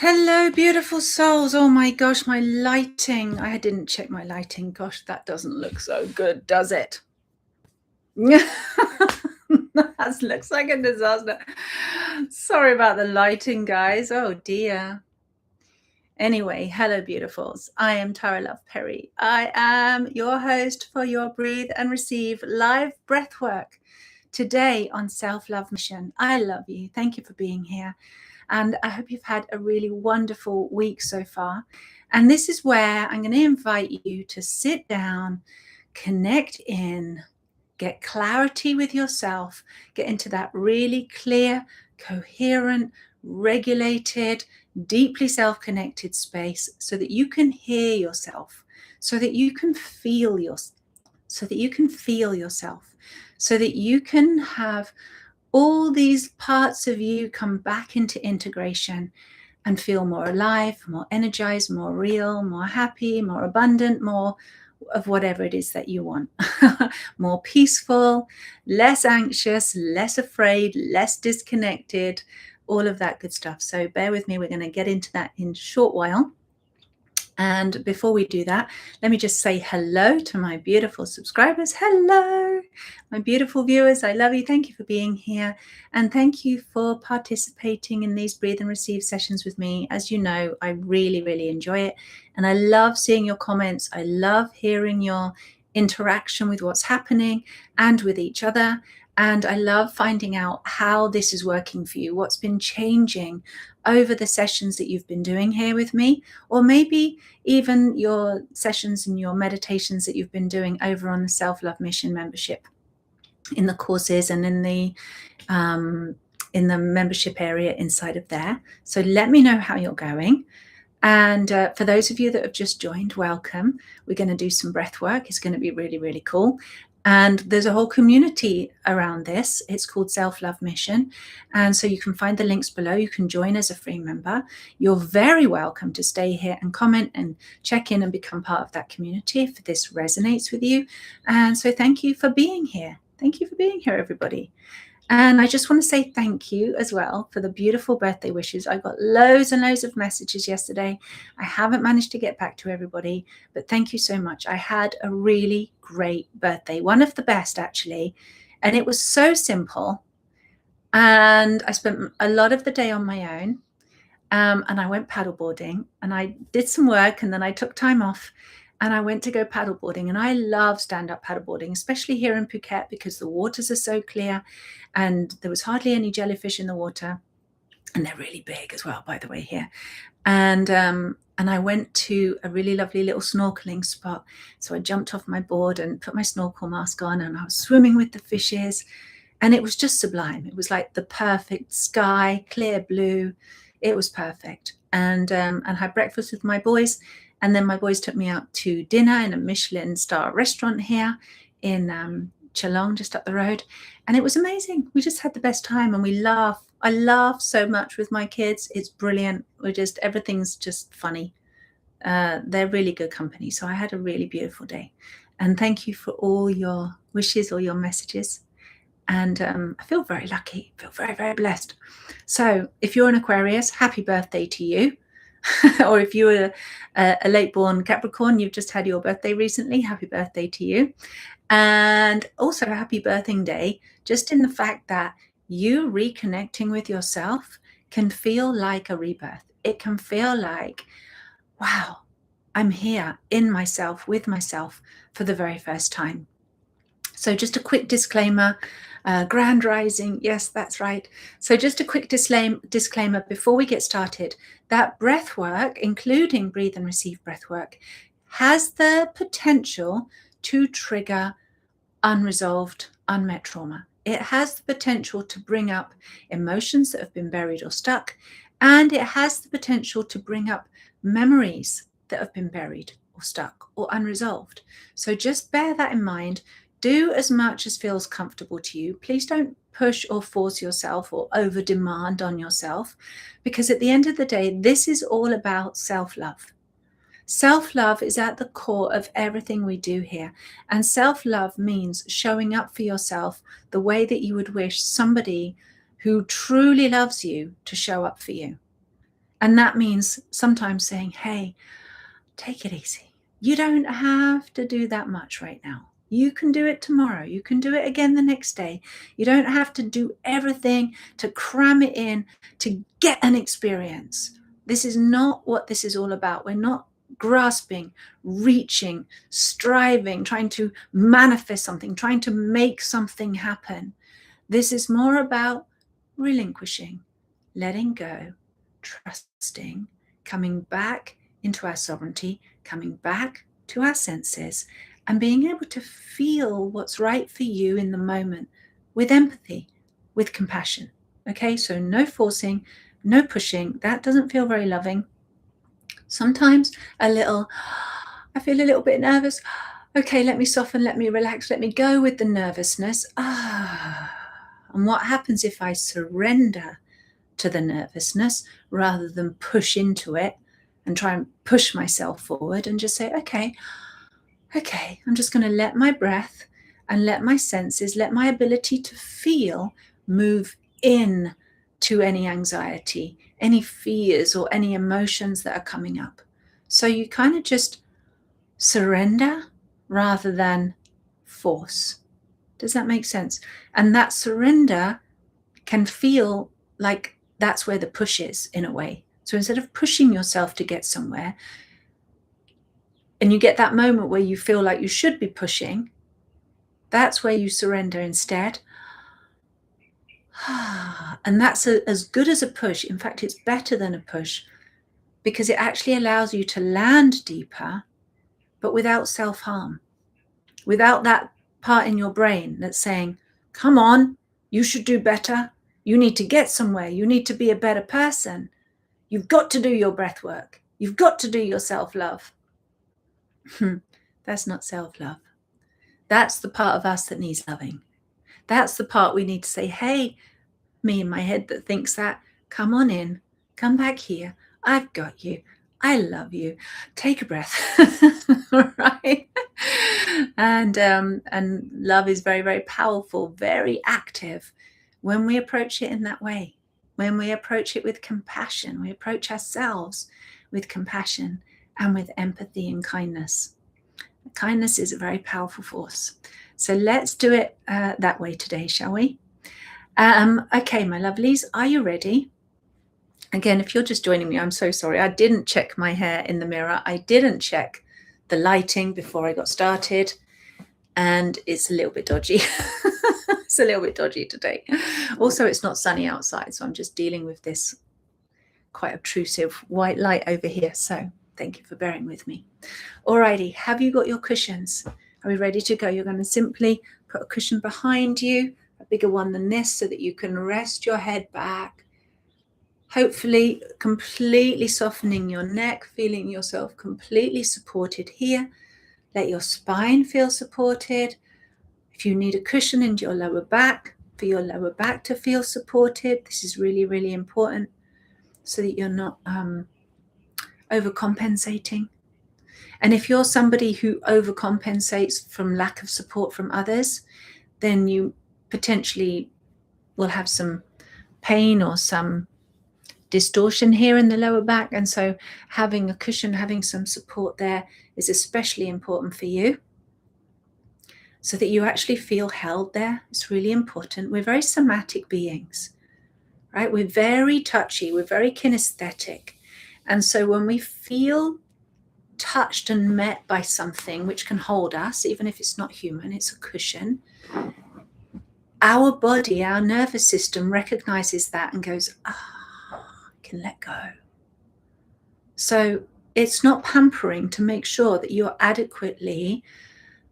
Hello, beautiful souls. Oh my gosh, my lighting. I didn't check my lighting. Gosh, that doesn't look so good, does it? That looks like a disaster. Sorry about the lighting, guys. Oh dear. Anyway, hello, beautifuls. I am Tara Love Perry. I am your host for your Breathe and Receive live breathwork today on Self-Love Mission. I love you. Thank you for being here. And I hope you've had a really wonderful week so far. And this is where I'm going to invite you to sit down, connect in, get clarity with yourself, get into that really clear, coherent, regulated, deeply self-connected space so that you can hear yourself, so that you can feel yourself, so that you can have all these parts of you come back into integration and feel more alive, more energized, more real, more happy, more abundant, more of whatever it is that you want. More peaceful, less anxious, less afraid, less disconnected, all of that good stuff. So bear with me. We're going to get into that in a short while. And before we do that, let me just say hello to my beautiful subscribers. Hello, my beautiful viewers. I love you. Thank you for being here. And thank you for participating in these Breathe and Receive sessions with me. As you know, I really, really enjoy it. And I love seeing your comments. I love hearing your interaction with what's happening and with each other. And I love finding out how this is working for you, what's been changing over the sessions that you've been doing here with me, or maybe even your sessions and your meditations that you've been doing over on the Self-Love Mission membership, in the courses and in the membership area inside of there. So let me know how you're going. And for those of you that have just joined, welcome. We're going to do some breath work. It's going to be really, really cool. And there's a whole community around this. It's called Self-Love Mission. And so you can find the links below. You can join as a free member. You're very welcome to stay here and comment and check in and become part of that community if this resonates with you. And so thank you for being here. Thank you for being here, everybody. And I just want to say thank you as well for the beautiful birthday wishes. I got loads and loads of messages yesterday. I haven't managed to get back to everybody, but thank you so much. I had a really great birthday, one of the best actually, and it was so simple. And I spent a lot of the day on my own, and I went paddleboarding, and I did some work, and then I took time off. And I went to go paddleboarding, and I love stand-up paddleboarding, especially here in Phuket because the waters are so clear and there was hardly any jellyfish in the water. And they're really big as well, by the way, here. And I went to a really lovely little snorkeling spot. So I jumped off my board and put my snorkel mask on, and I was swimming with the fishes. And it was just sublime. It was like the perfect sky, clear blue. It was perfect. And had breakfast with my boys. And then my boys took me out to dinner in a Michelin star restaurant here in Chalong, just up the road. And it was amazing. We just had the best time, and we laugh. I laugh so much with my kids. It's brilliant. Everything's just funny. They're really good company. So I had a really beautiful day. And thank you for all your wishes, all your messages. And I feel very lucky. I feel very, very blessed. So if you're an Aquarius, happy birthday to you. Or if you were a late-born Capricorn, you've just had your birthday recently, happy birthday to you. And also a happy birthing day, just in the fact that you reconnecting with yourself can feel like a rebirth. It can feel like, wow, I'm here in myself, with myself for the very first time. So just a quick disclaimer, grand rising, yes, that's right. So just a quick disclaimer before we get started, that breath work, including Breathe and Receive breath work, has the potential to trigger unresolved, unmet trauma. It has the potential to bring up emotions that have been buried or stuck, and it has the potential to bring up memories that have been buried or stuck or unresolved. So just bear that in mind. Do as much as feels comfortable to you. Please don't push or force yourself or over demand on yourself, because at the end of the day, this is all about self-love. Self-love is at the core of everything we do here. And self-love means showing up for yourself the way that you would wish somebody who truly loves you to show up for you. And that means sometimes saying, hey, take it easy. You don't have to do that much right now. You can do it tomorrow. You can do it again the next day. You don't have to do everything to cram it in to get an experience. This is not what this is all about. We're not grasping, reaching, striving, trying to manifest something, trying to make something happen. This is more about relinquishing, letting go, trusting, coming back into our sovereignty, coming back to our senses, and being able to feel what's right for you in the moment with empathy, with compassion. Okay, so no forcing, no pushing. That doesn't feel very loving. Sometimes I feel a little bit nervous. Okay, let me soften, let me relax, let me go with the nervousness. And what happens if I surrender to the nervousness rather than push into it and try and push myself forward and just say, okay, I'm just going to let my breath and let my senses, let my ability to feel move in to any anxiety, any fears or any emotions that are coming up. So you kind of just surrender rather than force. Does that make sense? And that surrender can feel like that's where the push is in a way. So instead of pushing yourself to get somewhere, and you get that moment where you feel like you should be pushing, that's where you surrender instead. And that's as good as a push. In fact, it's better than a push because it actually allows you to land deeper, but without self-harm, without that part in your brain that's saying, come on, you should do better. You need to get somewhere. You need to be a better person. You've got to do your breath work. You've got to do your self-love. That's not self-love. That's the part of us that needs loving. That's the part we need to say, hey, me in my head that thinks that, come on in, come back here. I've got you. I love you. Take a breath. Right? And love is very, very powerful, very active when we approach it in that way. When we approach it with compassion, we approach ourselves with compassion and with empathy and kindness. Kindness is a very powerful force. So let's do it that way today, shall we? Okay, my lovelies, are you ready? Again, if you're just joining me, I'm so sorry. I didn't check my hair in the mirror. I didn't check the lighting before I got started. And it's a little bit dodgy. It's a little bit dodgy today. Also, it's not sunny outside, so I'm just dealing with this quite obtrusive white light over here. So thank you for bearing with me. Alrighty, have you got your cushions? Are we ready to go? You're going to simply put a cushion behind you, a bigger one than this, so that you can rest your head back. Hopefully completely softening your neck, feeling yourself completely supported here. Let your spine feel supported. If you need a cushion in your lower back, for your lower back to feel supported, this is really, really important so that you're not overcompensating. And if you're somebody who overcompensates from lack of support from others, then you potentially will have some pain or some distortion here in the lower back. And so having a cushion, having some support there is especially important for you, so that you actually feel held there. It's really important. We're very somatic beings, right? We're very touchy. We're very kinesthetic. And so when we feel touched and met by something which can hold us, even if it's not human, it's a cushion, our body, our nervous system recognizes that and goes, I can let go. So it's not pampering to make sure that you're adequately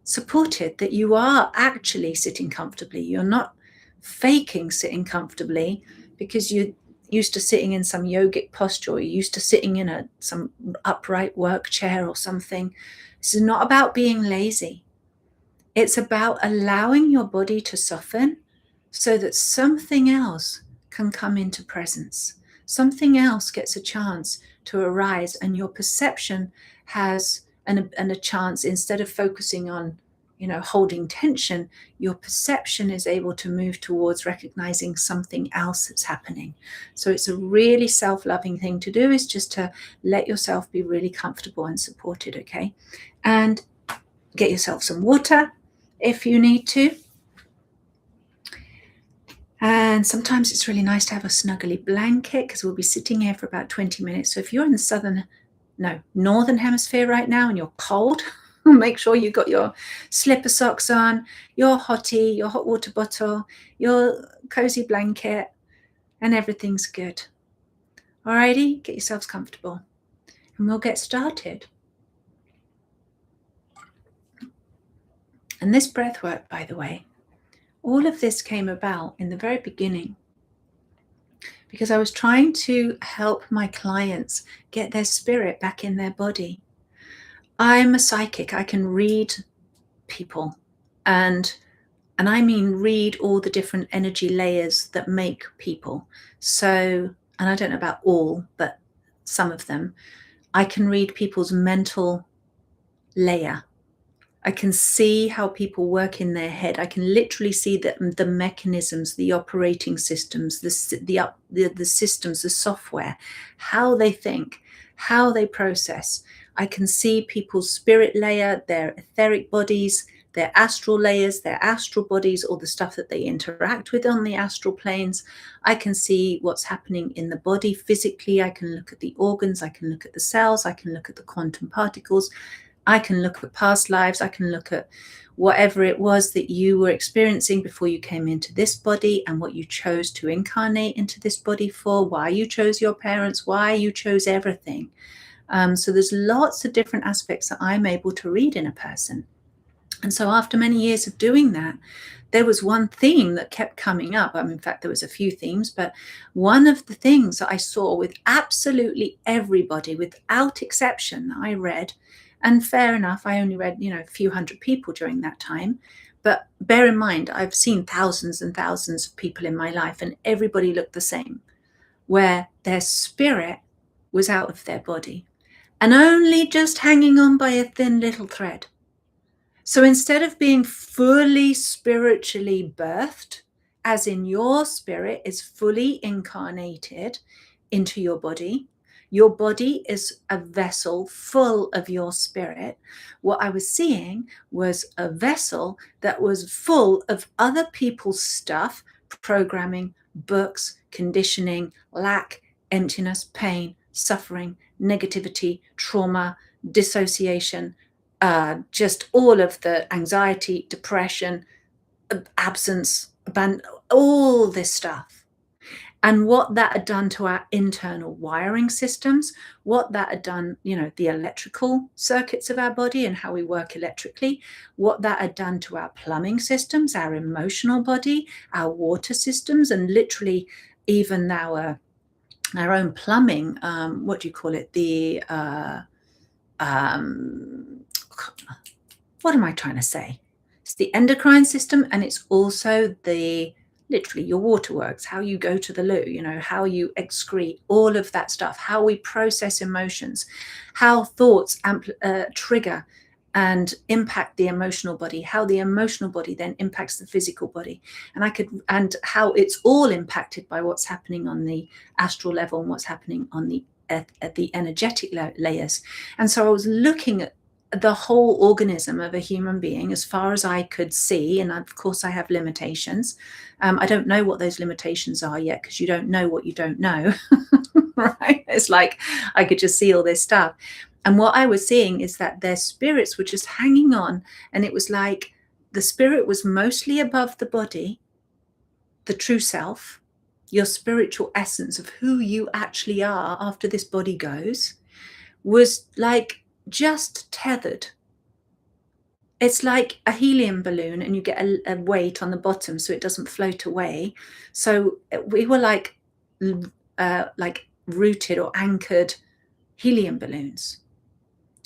supported, that you are actually sitting comfortably. You're not faking sitting comfortably because you're used to sitting in some yogic posture, or you're used to sitting in some upright work chair or something. This is not about being lazy. It's about allowing your body to soften so that something else can come into presence. Something else gets a chance to arise, and your perception has a chance, instead of focusing on, holding tension, your perception is able to move towards recognizing something else that's happening. So it's a really self-loving thing to do, is just to let yourself be really comfortable and supported, okay? And get yourself some water if you need to. And sometimes it's really nice to have a snuggly blanket, because we'll be sitting here for about 20 minutes. So if you're in the northern hemisphere right now and you're cold, make sure you've got your slipper socks on, your hottie, your hot water bottle, your cozy blanket, and everything's good. Alrighty, get yourselves comfortable and we'll get started. And this breath work, by the way, all of this came about in the very beginning because I was trying to help my clients get their spirit back in their body. I'm a psychic. I can read people, and I mean read all the different energy layers that make people. So, and I don't know about all, but some of them. I can read people's mental layer. I can see how people work in their head. I can literally see the mechanisms, the operating systems, the systems, the software, how they think, how they process. I can see people's spirit layer, their etheric bodies, their astral layers, their astral bodies, all the stuff that they interact with on the astral planes. I can see what's happening in the body physically. I can look at the organs. I can look at the cells. I can look at the quantum particles. I can look at past lives. I can look at whatever it was that you were experiencing before you came into this body, and what you chose to incarnate into this body for, why you chose your parents, why you chose everything. So there's lots of different aspects that I'm able to read in a person. And so after many years of doing that, there was one theme that kept coming up. In fact, there was a few themes, but one of the things that I saw with absolutely everybody, without exception, that I read, and fair enough, I only read, a few hundred people during that time. But bear in mind, I've seen thousands and thousands of people in my life, and everybody looked the same, where their spirit was out of their body and only just hanging on by a thin little thread. So instead of being fully spiritually birthed, as in your spirit is fully incarnated into your body is a vessel full of your spirit. What I was seeing was a vessel that was full of other people's stuff, programming, books, conditioning, lack, emptiness, pain, suffering, negativity, trauma, dissociation, just all of the anxiety, depression, absence, all this stuff. And what that had done to our internal wiring systems, what that had done, the electrical circuits of our body and how we work electrically, what that had done to our plumbing systems, our emotional body, our water systems, and literally even our own plumbing, what do you call it? What am I trying to say? It's the endocrine system, and it's also literally your waterworks, how you go to the loo, how you excrete, all of that stuff, how we process emotions, how thoughts trigger and impact the emotional body, how the emotional body then impacts the physical body, and how it's all impacted by what's happening on the astral level and what's happening on at the energetic layers. And so I was looking at the whole organism of a human being as far as I could see. And of course I have limitations. I don't know what those limitations are yet, because you don't know what you don't know. Right? It's like I could just see all this stuff. And what I was seeing is that their spirits were just hanging on. And it was like the spirit was mostly above the body, the true self, your spiritual essence of who you actually are after this body goes, was like just tethered. It's like a helium balloon, and you get a weight on the bottom so it doesn't float away. So we were like rooted or anchored helium balloons,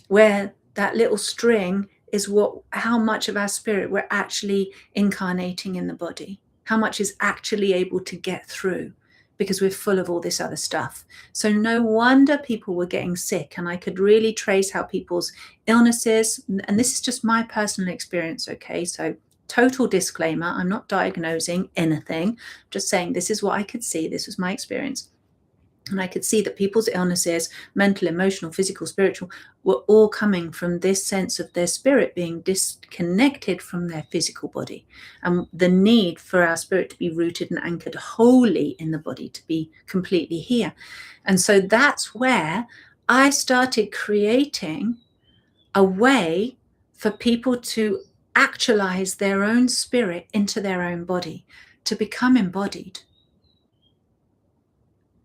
where that little string is how much of our spirit we're actually incarnating in the body, how much is actually able to get through because we're full of all this other stuff. So no wonder people were getting sick. And I could really trace how people's illnesses, and this is just my personal experience, okay? So total disclaimer, I'm not diagnosing anything, just saying this is what I could see, this was my experience. And I could see that people's illnesses, mental, emotional, physical, spiritual, were all coming from this sense of their spirit being disconnected from their physical body, and the need for our spirit to be rooted and anchored wholly in the body, to be completely here. And so that's where I started creating a way for people to actualize their own spirit into their own body, to become embodied.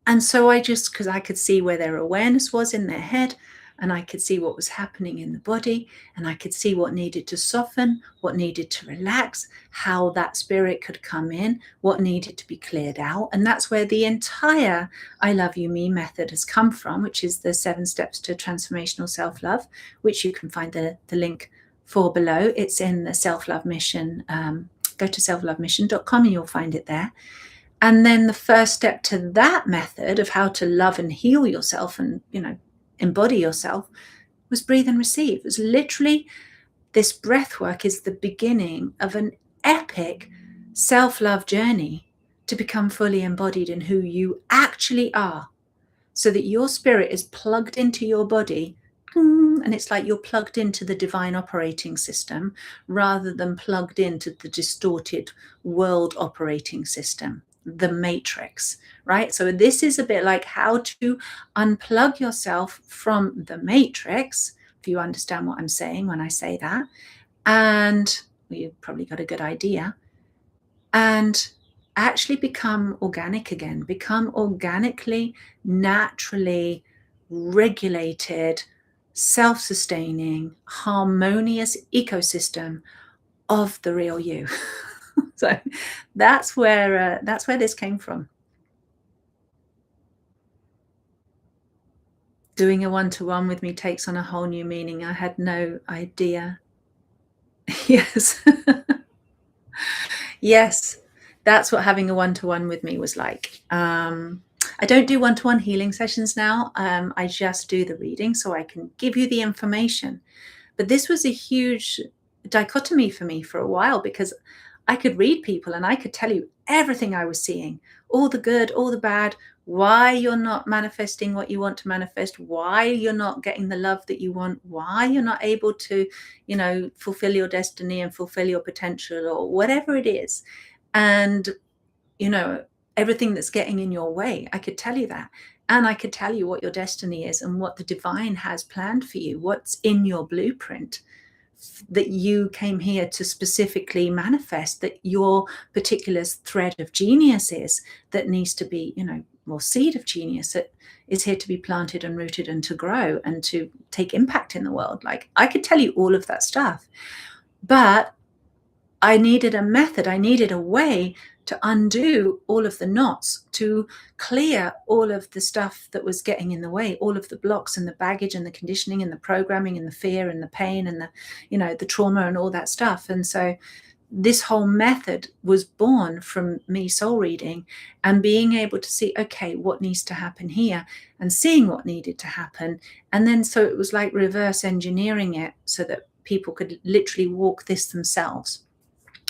And so because I could see where their awareness was in their head, and I could see what was happening in the body, and I could see what needed to soften, what needed to relax, how that spirit could come in, what needed to be cleared out. And that's where the entire I Love You Me method has come from, which is the 7 steps to transformational self-love, which you can find the link for below. It's in the Self-Love Mission. Go to selflovemission.com and you'll find it there. And then the first step to that method of how to love and heal yourself and, embody yourself was breathe and receive. It was literally, this breath work is the beginning of an epic self-love journey to become fully embodied in who you actually are, so that your spirit is plugged into your body. And it's like you're plugged into the divine operating system rather than plugged into the distorted world operating system, the matrix, right? So this is a bit like how to unplug yourself from the matrix, if you understand what I'm saying when I say that. And you've probably got a good idea. And actually become organic again, become organically, naturally regulated, self-sustaining, harmonious ecosystem of the real you. So that's where this came from. Doing a one-to-one with me takes on a whole new meaning. I had no idea. Yes. Yes, that's what having a one-to-one with me was like. I don't do one-to-one healing sessions now. I just do the reading so I can give you the information. But this was a huge dichotomy for me for a while, because I could read people and I could tell you everything I was seeing, all the good, all the bad, why you're not manifesting what you want to manifest, why you're not getting the love that you want, why you're not able to, fulfill your destiny and fulfill your potential, or whatever it is. And, everything that's getting in your way, I could tell you that. And I could tell you what your destiny is and what the divine has planned for you, what's in your blueprint that you came here to specifically manifest, that your particular thread of genius is, that needs to be, more seed of genius that is here to be planted and rooted and to grow and to take impact in the world. Like, I could tell you all of that stuff, but I needed a method, I needed a way to undo all of the knots, to clear all of the stuff that was getting in the way, all of the blocks and the baggage and the conditioning and the programming and the fear and the pain and the trauma and all that stuff. And so this whole method was born from me soul reading and being able to see, okay, what needs to happen here, and seeing what needed to happen. And then so it was like reverse engineering it so that people could literally walk this themselves.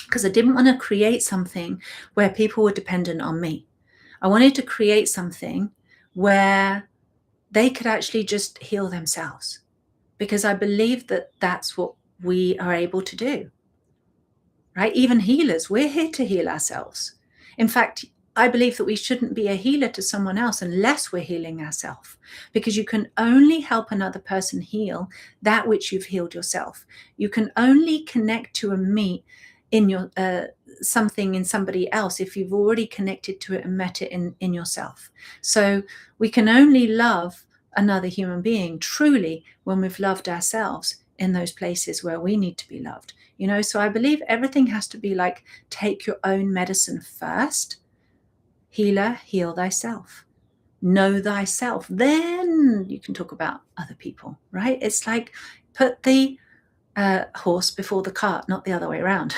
Because I didn't want to create something where people were dependent on me. I wanted to create something where they could actually just heal themselves, because I believe that that's what we are able to do, right? Even healers, we're here to heal ourselves. In fact, I believe that we shouldn't be a healer to someone else unless we're healing ourselves, because you can only help another person heal that which you've healed yourself. You can only connect to and meet in your something in somebody else if you've already connected to it and met it in yourself. So we can only love another human being truly when we've loved ourselves in those places where we need to be loved. So I believe everything has to be like, take your own medicine first. Healer, heal thyself. Know thyself. Then you can talk about other people, right? It's like, put the horse before the cart, not the other way around.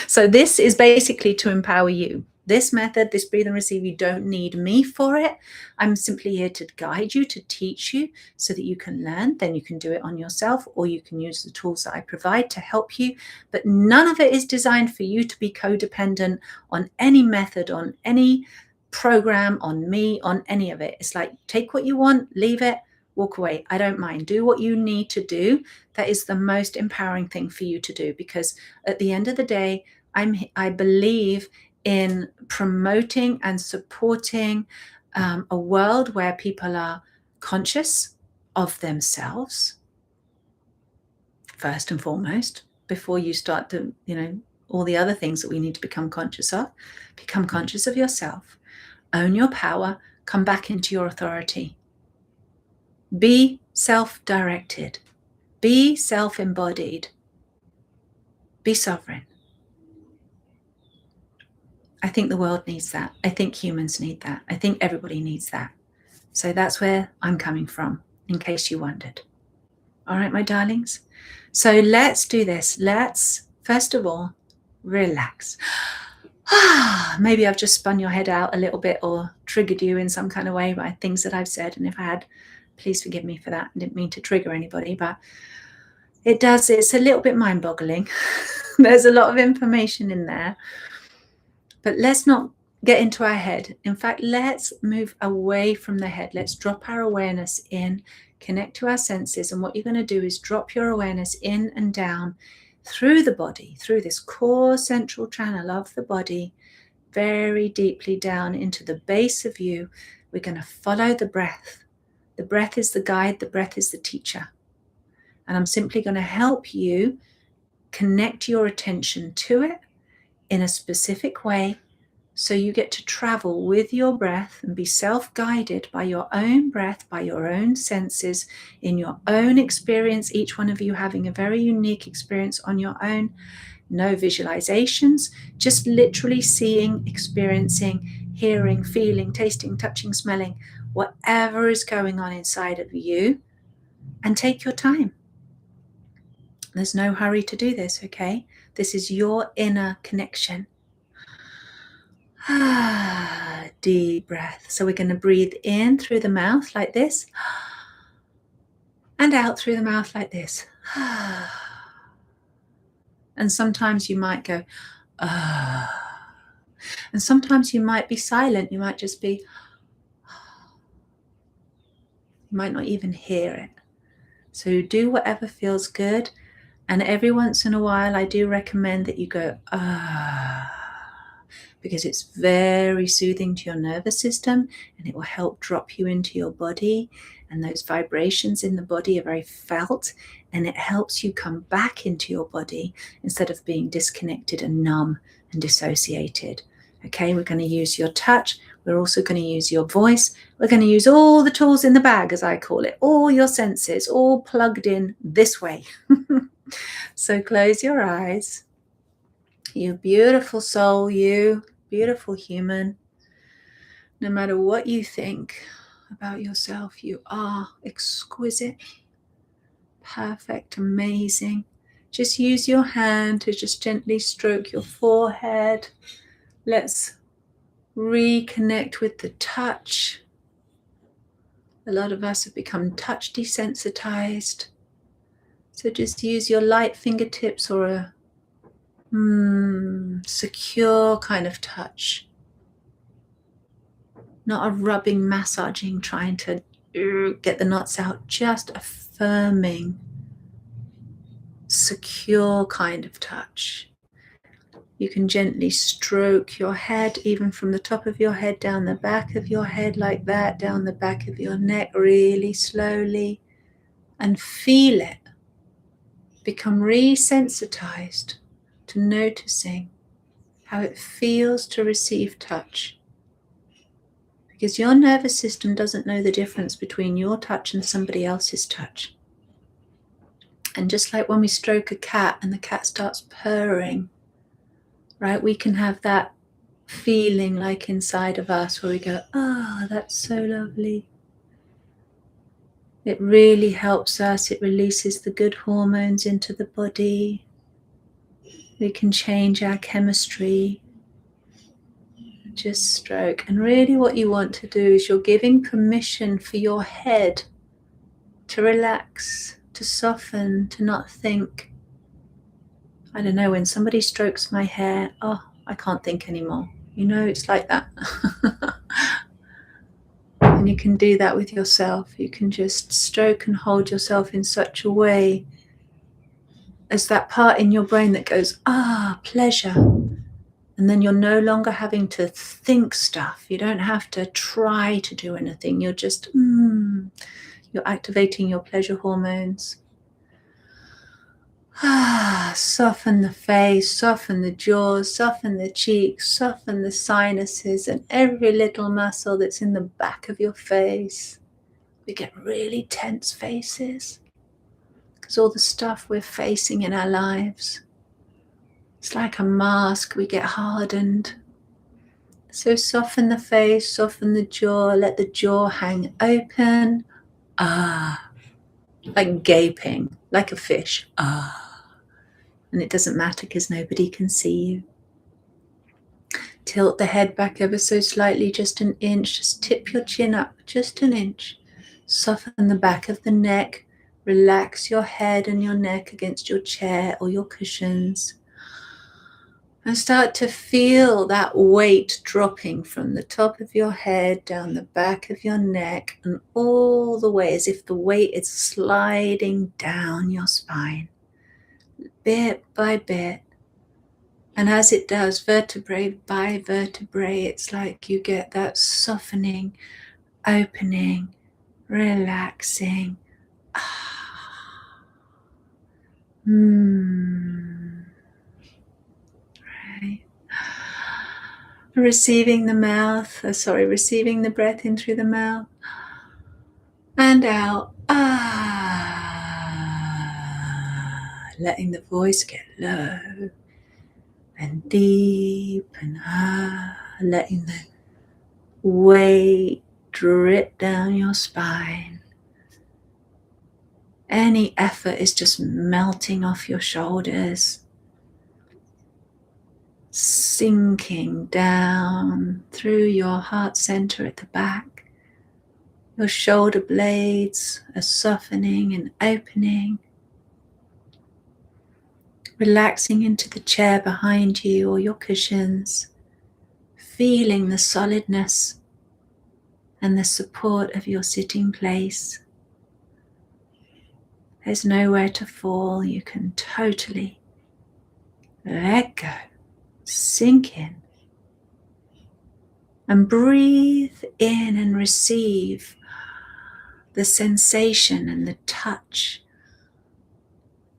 So this is basically to empower you. this method, this breathe and receive. You don't need me for it. I'm simply here to guide you, to teach you so that you can learn. Then you can do it on yourself, or you can use the tools that I provide to help you. But none of it is designed for you to be codependent on any method, on any program, on me, on any of it. It's like, take what you want, leave it, walk away. I don't mind. Do what you need to do. That is the most empowering thing for you to do, because at the end of the day, I believe in promoting and supporting a world where people are conscious of themselves first and foremost, before you start to, all the other things that we need to become conscious of. Become conscious of yourself, own your power, come back into your authority. Be self-directed, be self-embodied, be sovereign. I think the world needs that. I think humans need that. I think everybody needs that. So that's where I'm coming from, in case you wondered. All right, my darlings. So let's do this. Let's, first of all, relax. Maybe I've just spun your head out a little bit or triggered you in some kind of way by things that I've said. And if I had, please forgive me for that. I didn't mean to trigger anybody, but it's a little bit mind-boggling. There's a lot of information in there. But let's not get into our head. In fact, let's move away from the head. Let's drop our awareness in, connect to our senses. And what you're going to do is drop your awareness in and down through the body, through this core central channel of the body, very deeply down into the base of you. We're going to follow the breath. The breath is the guide. The breath is the teacher. And I'm simply going to help you connect your attention to it in a specific way, so you get to travel with your breath and be self-guided by your own breath, by your own senses, in your own experience, each one of you having a very unique experience on your own. No visualizations, just literally seeing, experiencing, hearing, feeling, tasting, touching, smelling, whatever is going on inside of you, and take your time. There's no hurry to do this, okay? This is your inner connection. Deep breath. So we're going to breathe in through the mouth like this, and out through the mouth like this. And sometimes you might go, and sometimes you might be silent. You might just be, you might not even hear it. So do whatever feels good. And every once in a while, I do recommend that you go, because it's very soothing to your nervous system, and it will help drop you into your body. And those vibrations in the body are very felt, and it helps you come back into your body instead of being disconnected and numb and dissociated. Okay, we're going to use your touch. We're also going to use your voice. We're going to use all the tools in the bag, as I call it, all your senses, all plugged in this way. So close your eyes. You beautiful soul, you beautiful human. No matter what you think about yourself, you are exquisite, perfect, amazing. Just use your hand to just gently stroke your forehead. Let's reconnect with the touch. A lot of us have become touch desensitized. So just use your light fingertips or a secure kind of touch. Not a rubbing, massaging, trying to get the knots out. Just a firming, secure kind of touch. You can gently stroke your head, even from the top of your head, down the back of your head like that, down the back of your neck, really slowly, and feel it. Become resensitized to noticing how it feels to receive touch. Because your nervous system doesn't know the difference between your touch and somebody else's touch. And just like when we stroke a cat and the cat starts purring, right, we can have that feeling like inside of us where we go, oh, that's so lovely. It really helps us. It releases the good hormones into the body. We can change our chemistry. just stroke. And really what you want to do is you're giving permission for your head to relax, to soften, to not think. I don't know, when somebody strokes my hair, oh, I can't think anymore. You know, it's like that. And you can do that with yourself. You can just stroke and hold yourself in such a way as that part in your brain that goes, pleasure. And then you're no longer having to think stuff. You don't have to try to do anything. You're just, you're activating your pleasure hormones. Soften the face, soften the jaws, soften the cheeks, soften the sinuses and every little muscle that's in the back of your face. We get really tense faces because all the stuff we're facing in our lives, it's like a mask, we get hardened. So soften the face, soften the jaw, let the jaw hang open. Like gaping, like a fish. And it doesn't matter because nobody can see you. Tilt the head back ever so slightly, just an inch. Just tip your chin up just an inch. Soften the back of the neck. Relax your head and your neck against your chair or your cushions. And start to feel that weight dropping from the top of your head down the back of your neck and all the way as if the weight is sliding down your spine, bit by bit. And as it does, vertebrae by vertebrae, it's like you get that softening, opening, relaxing. Right. Receiving the breath in through the mouth and out. Letting the voice get low and deep and letting the weight drip down your spine. Any effort is just melting off your shoulders, sinking down through your heart center at the back. Your shoulder blades are softening and opening. Relaxing into the chair behind you or your cushions, feeling the solidness and the support of your sitting place. There's nowhere to fall. You can totally let go, sink in, and breathe in and receive the sensation and the touch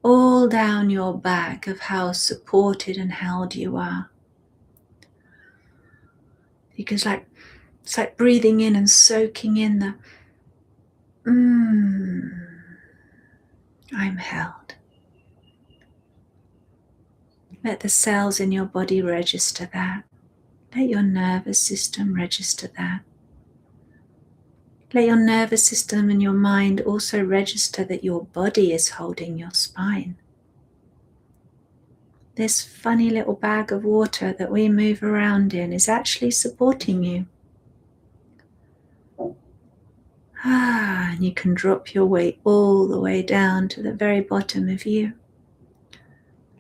all down your back of how supported and held you are. Because it's like breathing in and soaking in the I'm held. Let the cells in your body register that. Let your nervous system register that. Let your nervous system and your mind also register that your body is holding your spine. This funny little bag of water that we move around in is actually supporting you. And you can drop your weight all the way down to the very bottom of you.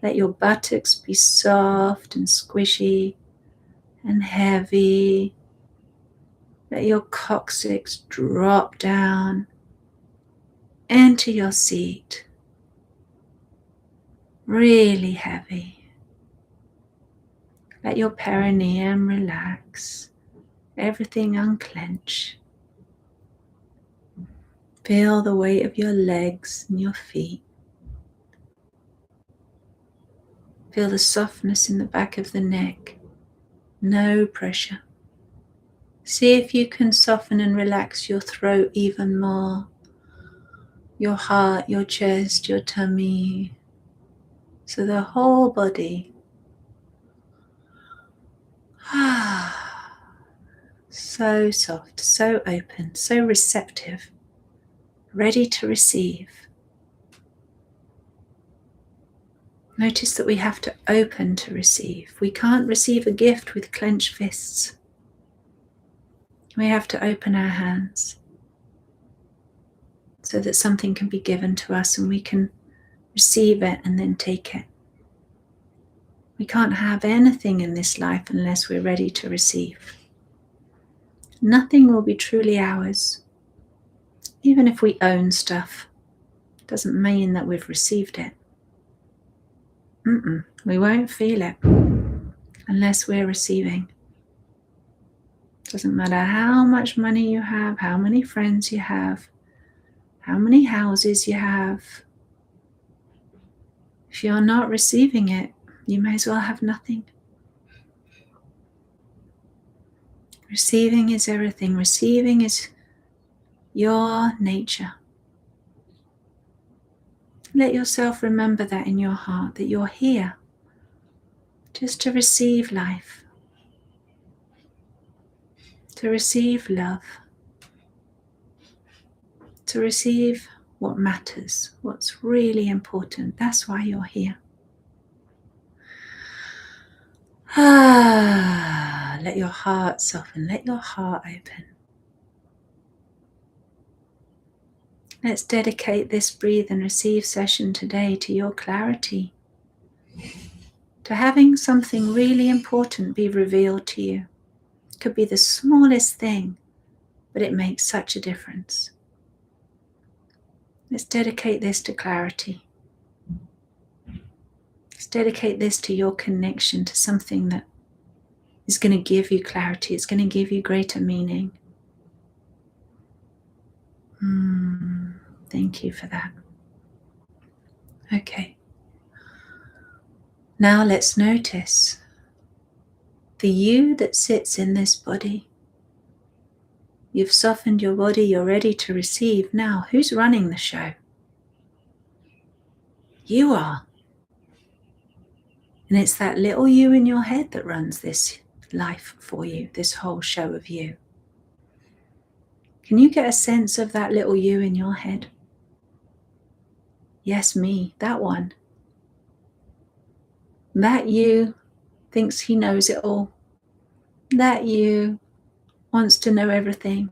Let your buttocks be soft and squishy and heavy. Let your coccyx drop down into your seat. Really heavy. Let your perineum relax. Everything unclench. Feel the weight of your legs and your feet. Feel the softness in the back of the neck. No pressure. See if you can soften and relax your throat even more. Your heart, your chest, your tummy. So the whole body. So soft, so open, so receptive. Ready to receive. Notice that we have to open to receive. We can't receive a gift with clenched fists. We have to open our hands so that something can be given to us and we can receive it and then take it. We can't have anything in this life unless we're ready to receive. Nothing will be truly ours. Even if we own stuff, it doesn't mean that we've received it. We won't feel it unless we're receiving. Doesn't matter how much money you have, how many friends you have, how many houses you have. If you're not receiving it, you may as well have nothing. Receiving is everything. Receiving is your nature. Let yourself remember that in your heart, that you're here just to receive life, to receive love, to receive what matters, what's really important. That's why you're here. Let your heart soften, let your heart open. Let's dedicate this breathe and receive session today to your clarity, to having something really important be revealed to you. It could be the smallest thing, but it makes such a difference. Let's dedicate this to clarity. Let's dedicate this to your connection to something that is going to give you clarity. It's going to give you greater meaning. Thank you for that. Okay. Now let's notice the you that sits in this body. You've softened your body, you're ready to receive. Now, who's running the show? You are. And it's that little you in your head that runs this life for you, this whole show of you. Can you get a sense of that little you in your head? Yes, me, that one. That you thinks he knows it all. That you wants to know everything.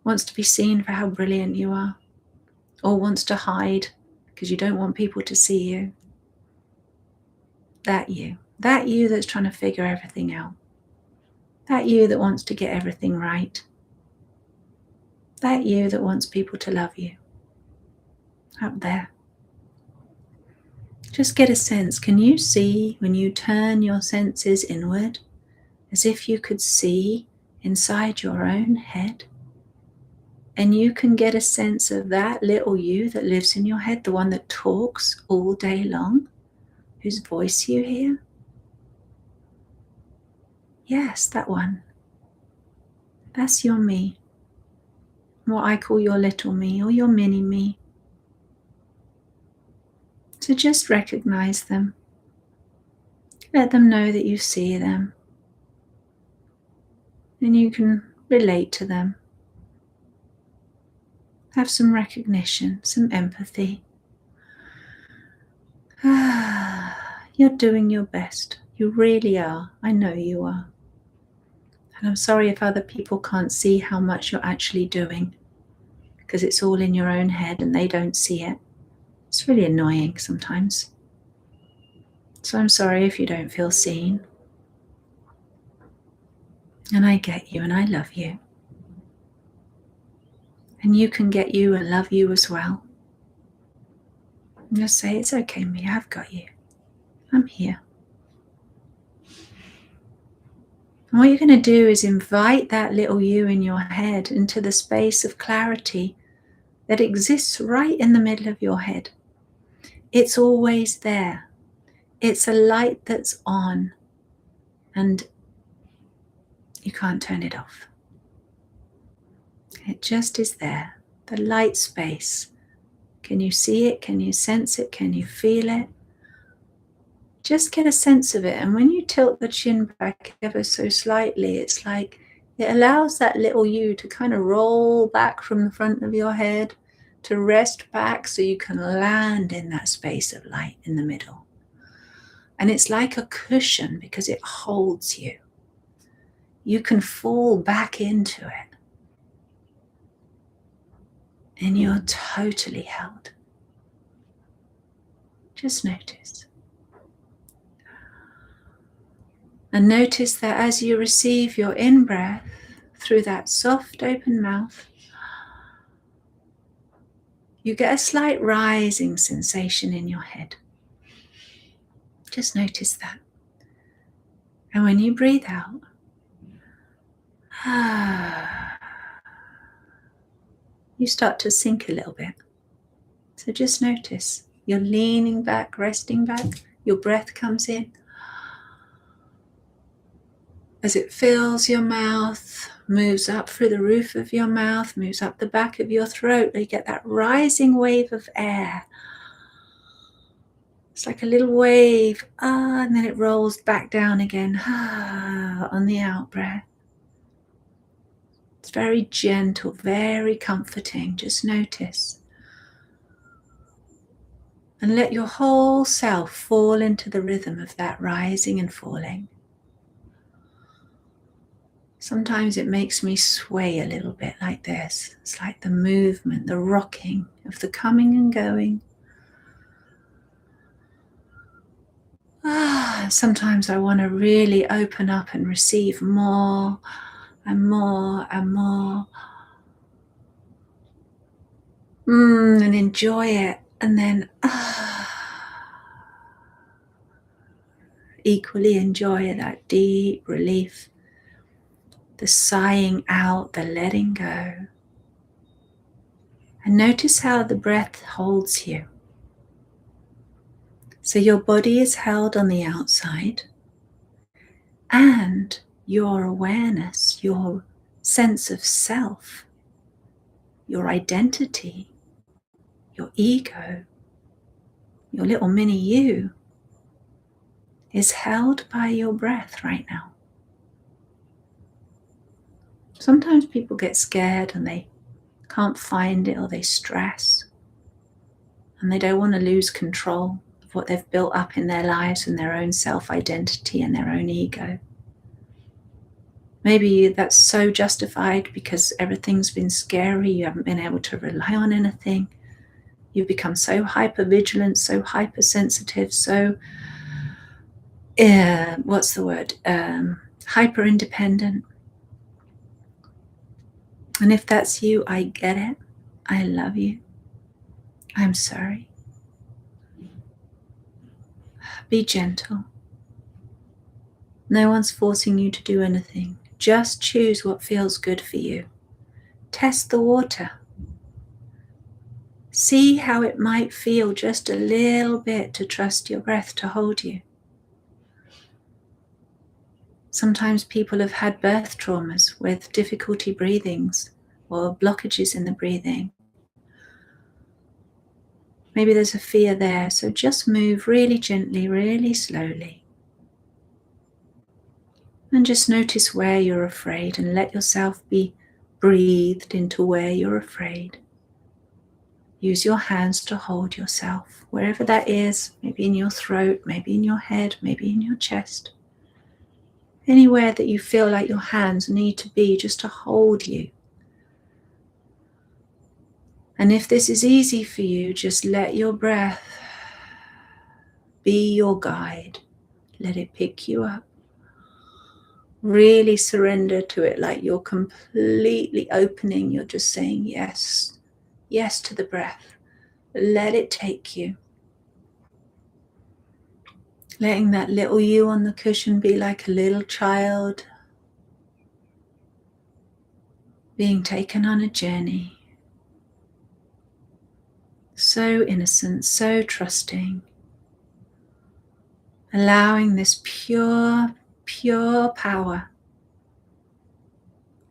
Wants to be seen for how brilliant you are. Or wants to hide because you don't want people to see you. That you that's trying to figure everything out. That you that wants to get everything right. That you that wants people to love you. Up there. Just get a sense. Can you see when you turn your senses inward, as if you could see inside your own head? And you can get a sense of that little you that lives in your head, the one that talks all day long, whose voice you hear? Yes, that one. That's your me. What I call your little me or your mini me. So just recognize them. Let them know that you see them. And you can relate to them. Have some recognition, some empathy. You're doing your best. You really are. I know you are. And I'm sorry if other people can't see how much you're actually doing, because it's all in your own head and they don't see it. It's really annoying sometimes. So I'm sorry if you don't feel seen. And I get you and I love you. And you can get you and love you as well. And just say, it's okay, me, I've got you. I'm here. And what you're going to do is invite that little you in your head into the space of clarity that exists right in the middle of your head. It's always there. It's a light that's on and you can't turn it off. It just is there. The light space. Can you see it? Can you sense it? Can you feel it? Just get a sense of it. And when you tilt the chin back ever so slightly, it's like it allows that little you to kind of roll back from the front of your head, to rest back so you can land in that space of light in the middle. And it's like a cushion because it holds you. you can fall back into it. And you're totally held. Just notice. And notice that as you receive your in-breath through that soft open mouth, you get a slight rising sensation in your head. Just notice that. And when you breathe out, you start to sink a little bit. So just notice. You're leaning back, resting back. Your breath comes in. As it fills your mouth, moves up through the roof of your mouth, moves up the back of your throat, you get that rising wave of air. It's like a little wave, and then it rolls back down again on the out breath. It's very gentle, very comforting. Just notice. And let your whole self fall into the rhythm of that rising and falling. Sometimes it makes me sway a little bit like this. It's like the movement, the rocking of the coming and going. Sometimes I want to really open up and receive more and more and more. And enjoy it. And then equally enjoy that deep relief. The sighing out, the letting go. And notice how the breath holds you. So your body is held on the outside, and your awareness, your sense of self, your identity, your ego, your little mini you is held by your breath right now. Sometimes people get scared and they can't find it, or they stress and they don't want to lose control of what they've built up in their lives and their own self-identity and their own ego. Maybe that's so justified because everything's been scary, you haven't been able to rely on anything. You've become so hyper-vigilant, so hypersensitive, so, hyper-independent. And if that's you, I get it. I love you. I'm sorry. Be gentle. No one's forcing you to do anything. Just choose what feels good for you. Test the water. See how it might feel just a little bit to trust your breath to hold you. Sometimes people have had birth traumas with difficulty breathings or blockages in the breathing. Maybe there's a fear there, so just move really gently, really slowly. And just notice where you're afraid and let yourself be breathed into where you're afraid. Use your hands to hold yourself, wherever that is, maybe in your throat, maybe in your head, maybe in your chest. Anywhere that you feel like your hands need to be just to hold you. And if this is easy for you, just let your breath be your guide. Let it pick you up. Really surrender to it like you're completely opening. You're just saying yes. Yes to the breath. Let it take you. Letting that little you on the cushion be like a little child being taken on a journey. So innocent, so trusting. Allowing this pure power,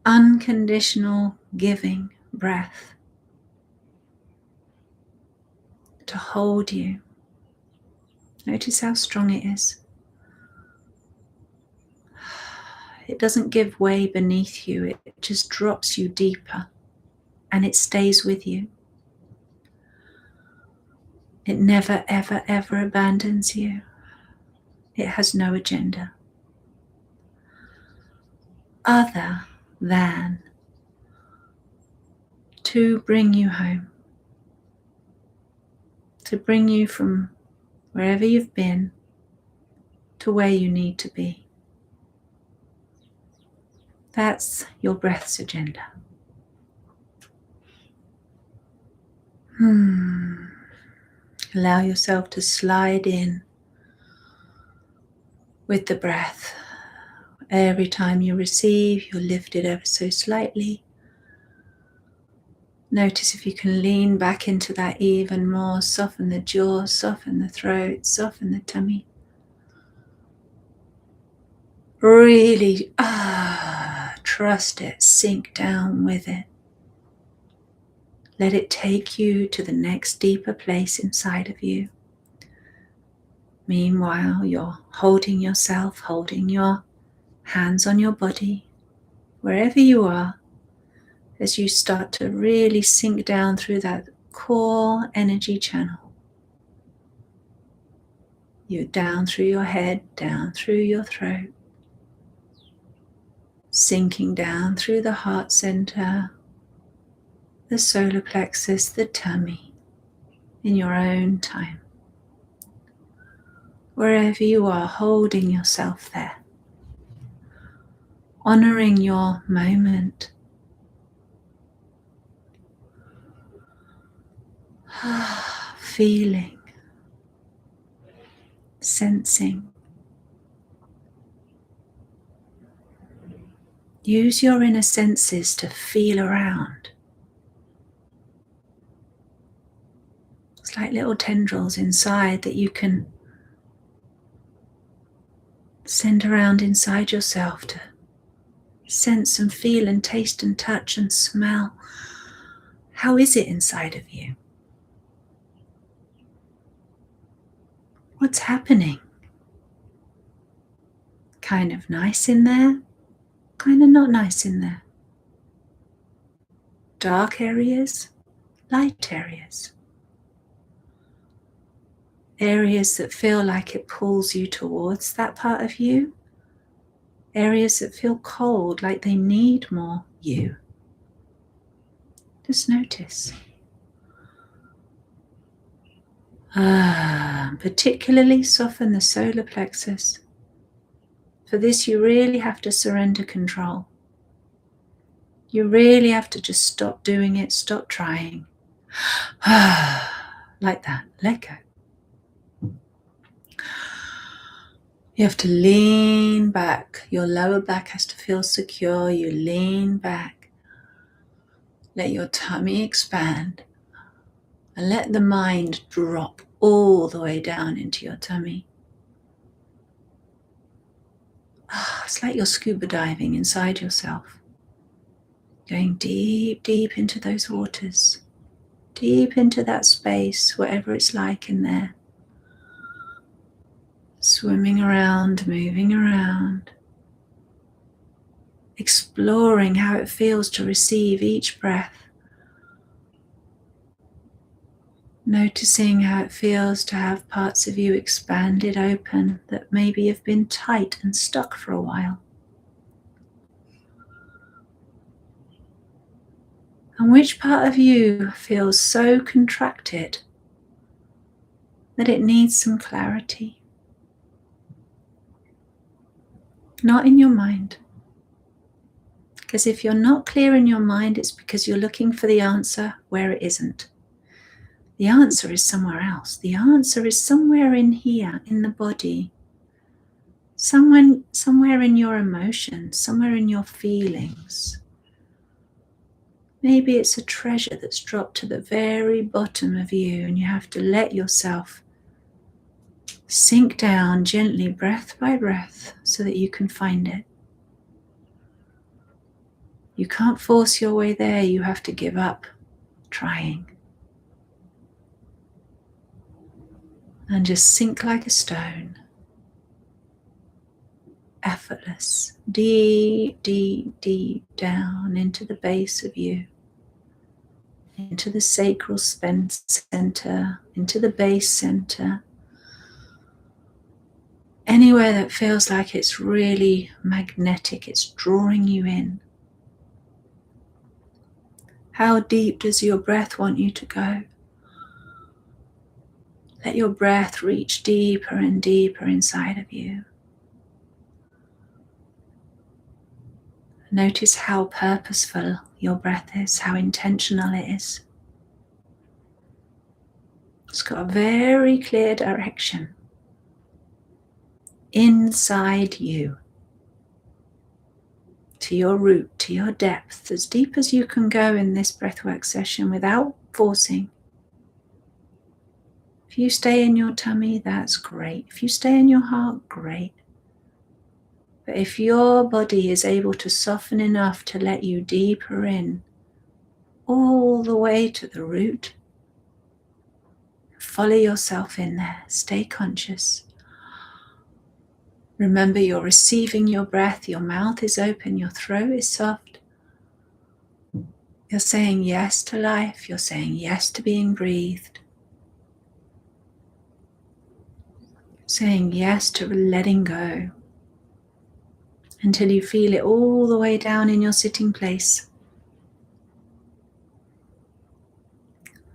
unconditional giving breath to hold you. Notice how strong it is. It doesn't give way beneath you, it just drops you deeper and it stays with you. It never, ever, ever abandons you. It has no agenda. other than to bring you home, to bring you from wherever you've been to where you need to be. That's your breath's agenda. Allow yourself to slide in with the breath. Every time you receive, you're lifted ever so slightly. Notice if you can lean back into that even more. Soften the jaw, soften the throat, soften the tummy. Really trust it, sink down with it. Let it take you to the next deeper place inside of you. Meanwhile, you're holding yourself, holding your hands on your body, wherever you are, as you start to really sink down through that core energy channel. You're down through your head, down through your throat, sinking down through the heart center, the solar plexus, the tummy, in your own time. Wherever you are, holding yourself there, honoring your moment. Feeling, sensing. Use your inner senses to feel around. It's like little tendrils inside that you can send around inside yourself to sense and feel and taste and touch and smell. How is it inside of you? What's happening? Kind of nice in there, kind of not nice in there. Dark areas, light areas. Areas that feel like it pulls you towards that part of you. Areas that feel cold, like they need more you. Just notice. Particularly soften the solar plexus. For this, you really have to surrender control. You really have to just stop doing it, stop trying. Like that, let go. You have to lean back. Your lower back has to feel secure. You lean back. Let your tummy expand. And let the mind drop all the way down into your tummy. It's like you're scuba diving inside yourself. Going deep, deep into those waters. Deep into that space, whatever it's like in there. Swimming around, moving around. Exploring how it feels to receive each breath. Noticing how it feels to have parts of you expanded open that maybe have been tight and stuck for a while. And which part of you feels so contracted that it needs some clarity? Not in your mind. Because if you're not clear in your mind, it's because you're looking for the answer where it isn't. The answer is somewhere else. The answer is somewhere in here, in the body. Somewhere in your emotions, somewhere in your feelings. Maybe it's a treasure that's dropped to the very bottom of you, and you have to let yourself sink down gently, breath by breath, so that you can find it. You can't force your way there. You have to give up trying. And just sink like a stone. Effortless. Deep, deep, deep down into the base of you. Into the sacral center. Into the base center. Anywhere that feels like it's really magnetic, it's drawing you in. How deep does your breath want you to go? Let your breath reach deeper and deeper inside of you. Notice how purposeful your breath is, how intentional it is. It's got a very clear direction inside you, to your root, to your depth, as deep as you can go in this breathwork session without forcing. If you stay in your tummy, that's great. If you stay in your heart, great. But if your body is able to soften enough to let you deeper in, all the way to the root, follow yourself in there. Stay conscious. Remember, you're receiving your breath. Your mouth is open. Your throat is soft. You're saying yes to life. You're saying yes to being breathed. Saying yes to letting go until you feel it all the way down in your sitting place.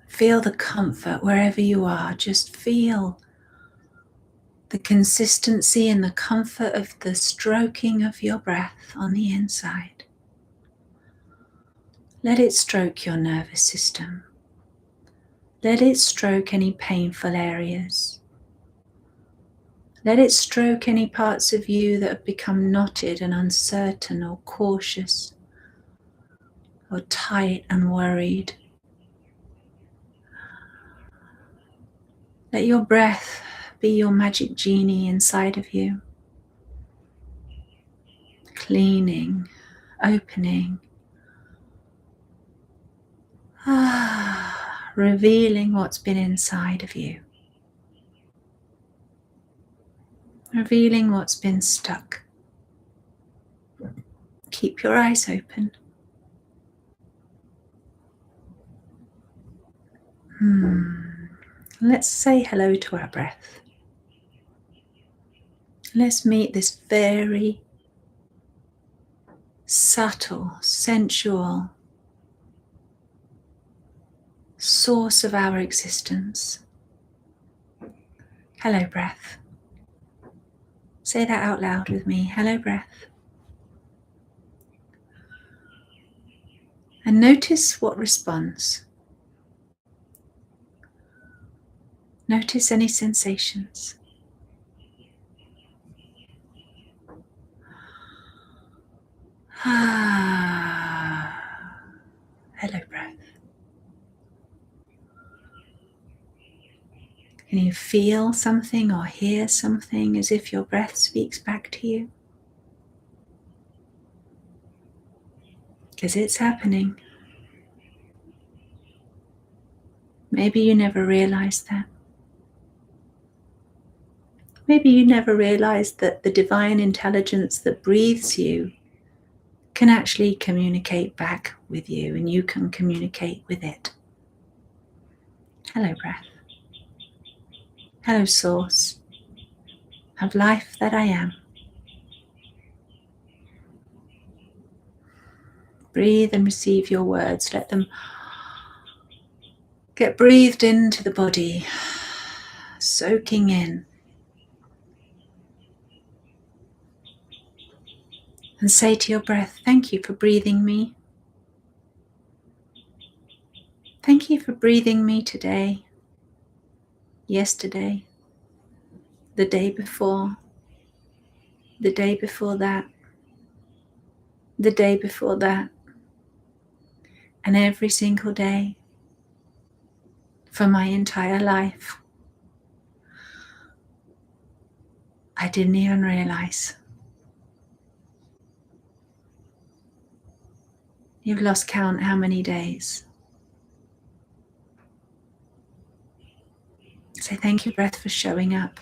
Feel the comfort wherever you are. Just feel the consistency and the comfort of the stroking of your breath on the inside. Let it stroke your nervous system. Let it stroke any painful areas. Let it stroke any parts of you that have become knotted and uncertain or cautious or tight and worried. Let your breath be your magic genie inside of you, cleaning, opening, revealing what's been inside of you, revealing what's been stuck. Keep your eyes open. Let's say hello to our breath. Let's meet this very subtle, sensual source of our existence. Hello, breath. Say that out loud with me. Hello, breath. And notice what responds. Notice any sensations. Hello, breath. Can you feel something or hear something as if your breath speaks back to you? Because it's happening. Maybe you never realized that. Maybe you never realized that the divine intelligence that breathes you can actually communicate back with you, and you can communicate with it. Hello, breath. Hello, source of life that I am. Breathe and receive your words. Let them get breathed into the body, soaking in. And say to your breath, thank you for breathing me. Thank you for breathing me today, yesterday, the day before that, the day before that, and every single day for my entire life. I didn't even realize. You've lost count how many days. Say thank you, breath, for showing up.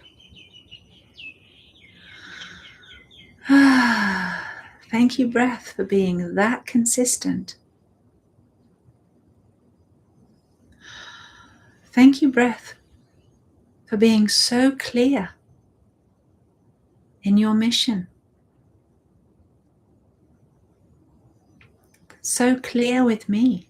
Thank you, breath, for being that consistent. Thank you, breath, for being so clear. in your mission. So clear with me.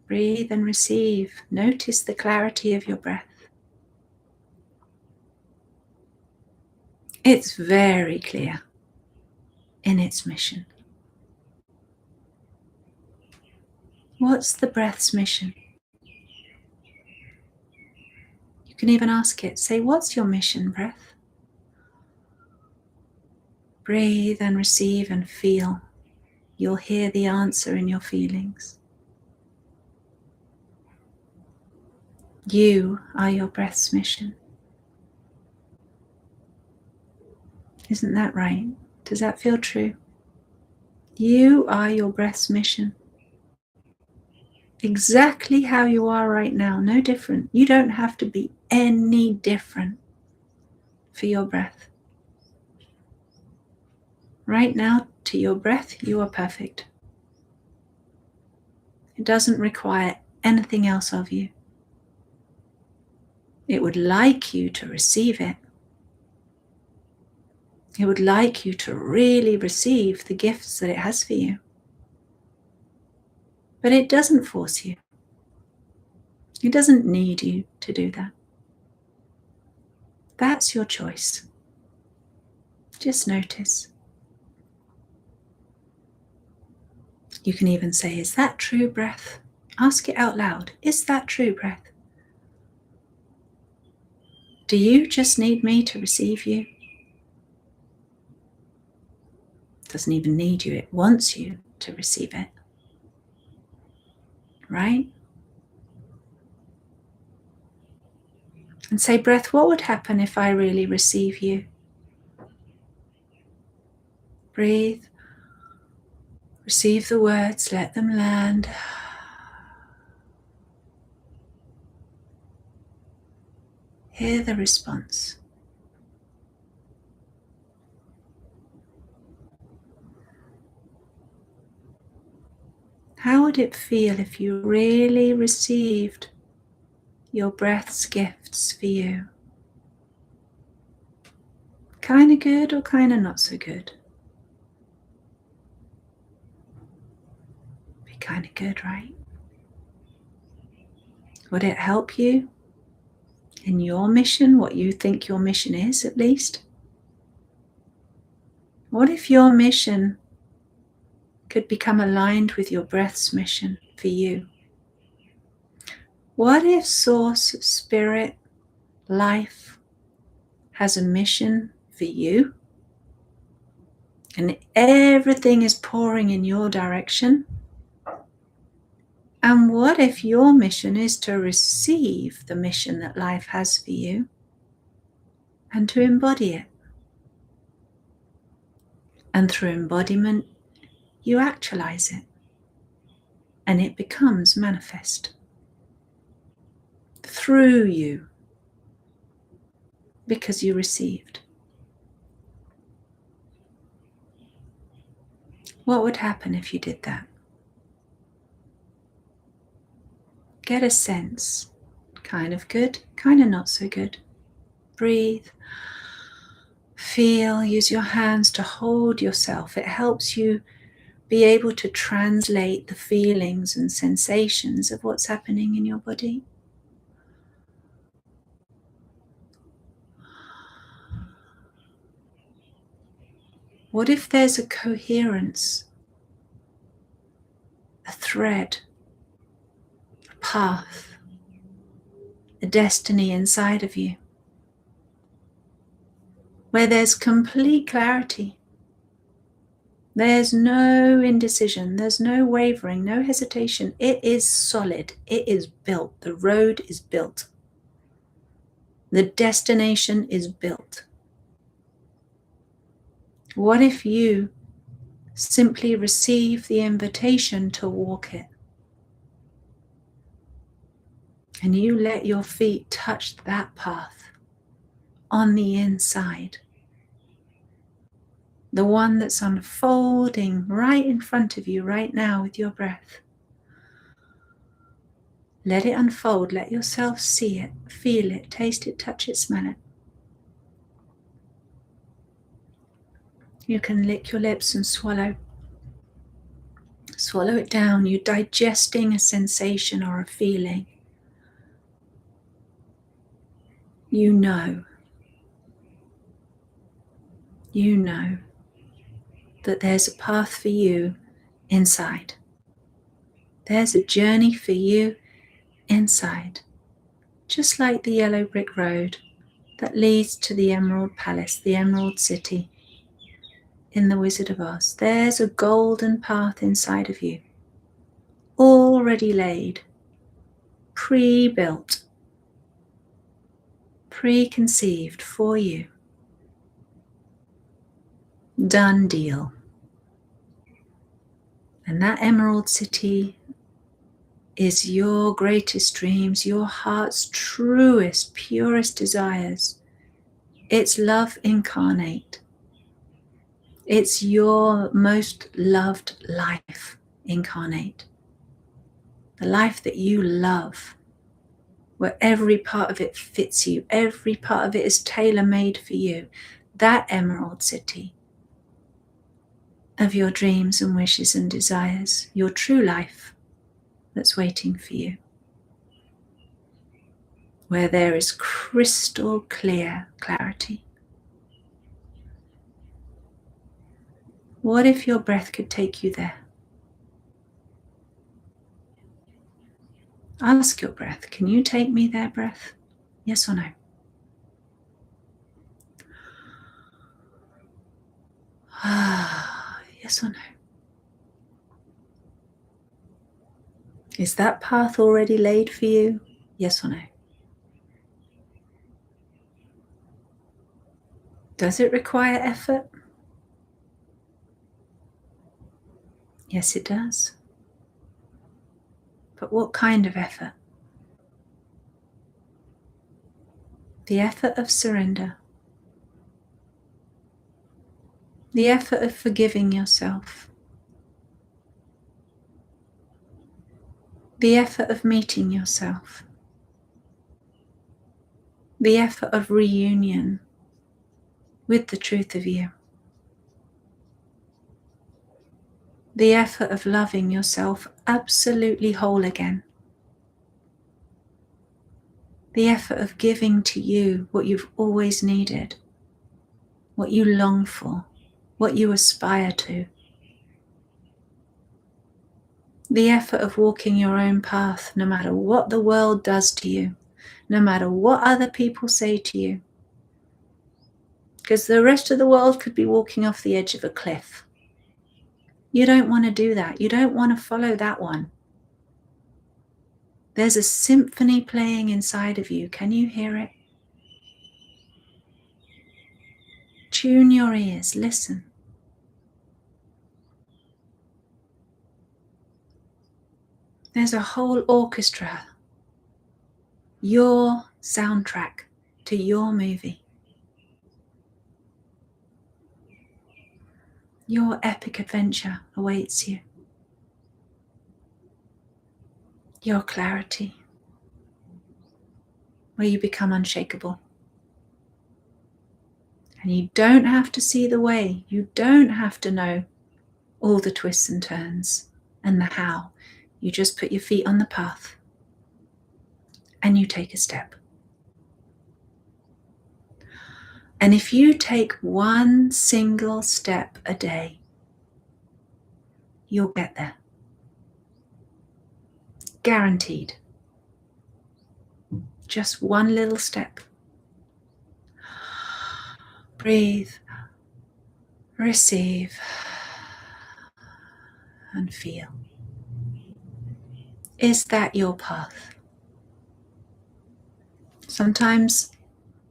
Breathe and receive. Notice the clarity of your breath. It's very clear in its mission. What's the breath's mission? You can even ask it. Say, what's your mission, breath? Breathe and receive and feel. You'll hear the answer in your feelings. You are your breath's mission. Isn't that right? Does that feel true? You are your breath's mission. Exactly how you are right now, no different. You don't have to be any different for your breath. Right now, to your breath, you are perfect. It doesn't require anything else of you. It would like you to receive it. It would like you to really receive the gifts that it has for you. But it doesn't force you. It doesn't need you to do that. That's your choice. Just notice. You can even say, is that true, breath? Ask it out loud. Is that true, breath? Do you just need me to receive you? It doesn't even need you. It wants you to receive it. Right? And say, breath, what would happen if I really receive you? Breathe. Receive the words. Let them land. Hear the response. How would it feel if you really received your breath's gifts for you? Kind of good or kind of not so good? Be kind of good, right? Would it help you in your mission, what you think your mission is at least? What if your mission could become aligned with your breath's mission for you? What if Source, Spirit, Life has a mission for you and everything is pouring in your direction? And what if your mission is to receive the mission that life has for you and to embody it? And through embodiment, you actualize it and it becomes manifest through you because you received. What would happen if you did that? Get a sense. Kind of good, kind of not so good. Breathe. Feel. Use your hands to hold yourself. It helps you be able to translate the feelings and sensations of what's happening in your body. What if there's a coherence, a thread, a path, a destiny inside of you, where there's complete clarity? There's no indecision, there's no wavering, no hesitation. It is solid, it is built, the road is built, the destination is built. What if you simply receive the invitation to walk it? And you let your feet touch that path on the inside. The one that's unfolding right in front of you right now with your breath. Let it unfold. Let yourself see it, feel it, taste it, touch it, smell it. You can lick your lips and swallow. Swallow it down. You're digesting a sensation or a feeling. You know that there's a path for you inside. There's a journey for you inside. Just like the yellow brick road that leads to the Emerald Palace, the Emerald City in the Wizard of Oz. There's a golden path inside of you, already laid, pre-built, preconceived for you. Done deal. And that Emerald City is your greatest dreams, your heart's truest, purest desires. It's love incarnate. It's your most loved life incarnate. The life that you love, where every part of it fits you, every part of it is tailor-made for you. That Emerald City of your dreams and wishes and desires, your true life that's waiting for you, where there is crystal clear clarity. What if your breath could take you there? Ask your breath, can you take me there, breath? Yes or no? Yes or no? Is that path already laid for you? Yes or no? Does it require effort? Yes, it does. But what kind of effort? The effort of surrender. The effort of forgiving yourself. The effort of meeting yourself. The effort of reunion with the truth of you. The effort of loving yourself absolutely whole again. The effort of giving to you what you've always needed, what you long for, what you aspire to. The effort of walking your own path, no matter what the world does to you, no matter what other people say to you. Because the rest of the world could be walking off the edge of a cliff. You don't want to do that. You don't want to follow that one. There's a symphony playing inside of you. Can you hear it? Tune your ears, listen. There's a whole orchestra, your soundtrack to your movie. Your epic adventure awaits you. Your clarity, where you become unshakable. And you don't have to see the way. You don't have to know all the twists and turns and the how. You just put your feet on the path and you take a step. And if you take one single step a day, you'll get there. Guaranteed. Just one little step. Breathe, receive, and feel. Is that your path? Sometimes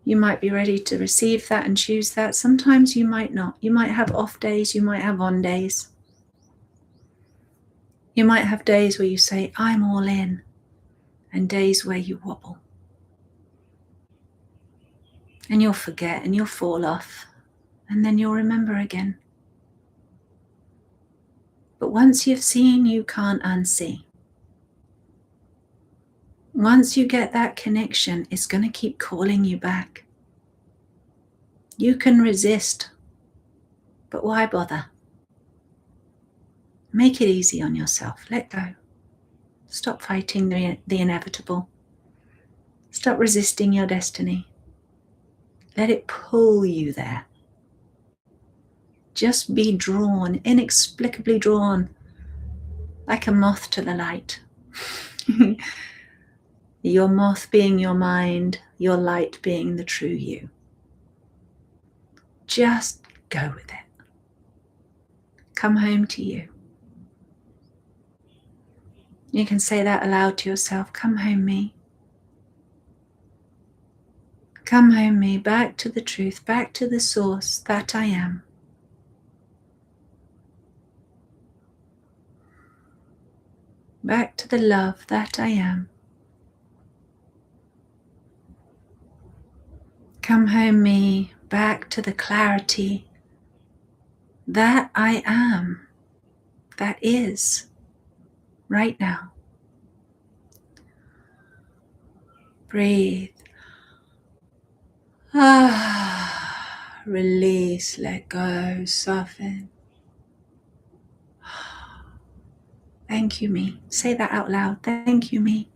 you might be ready to receive that and choose that. Sometimes you might not. You might have off days, you might have on days. You might have days where you say, I'm all in, and days where you wobble. And you'll forget and you'll fall off, and then you'll remember again. But once you've seen, you can't unsee. Once you get that connection, it's going to keep calling you back. You can resist, but why bother? Make it easy on yourself. Let go. Stop fighting the inevitable. Stop resisting your destiny. Let it pull you there. Just be drawn, inexplicably drawn, like a moth to the light. Your moth being your mind, your light being the true you. Just go with it. Come home to you. You can say that aloud to yourself. Come home, me. Come home, me, back to the truth, back to the source that I am. Back to the love that I am. Come home, me, back to the clarity that I am, that is, right now. Breathe. Release, let go, soften. Thank you, me. Say that out loud. Thank you, me.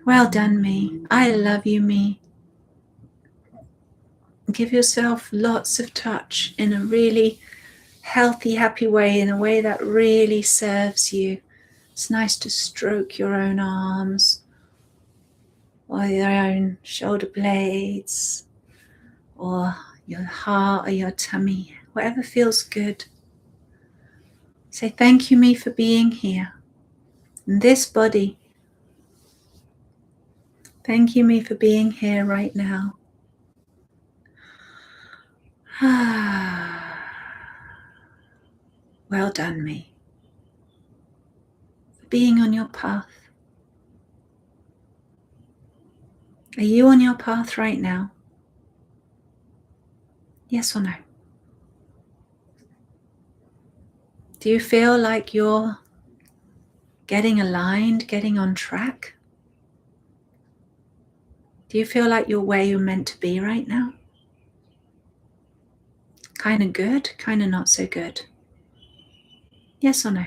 Well done, me. I love you, me. Give yourself lots of touch in a really healthy, happy way, in a way that really serves you. It's nice to stroke your own arms or your own shoulder blades or your heart or your tummy, whatever feels good. Say thank you, me, for being here in this body. Thank you, me, for being here right now. Well done, me, for being on your path. Are you on your path right now? Yes or no? Do you feel like you're getting aligned, getting on track? Do you feel like you're where you're meant to be right now? Kind of good, kind of not so good. Yes or no?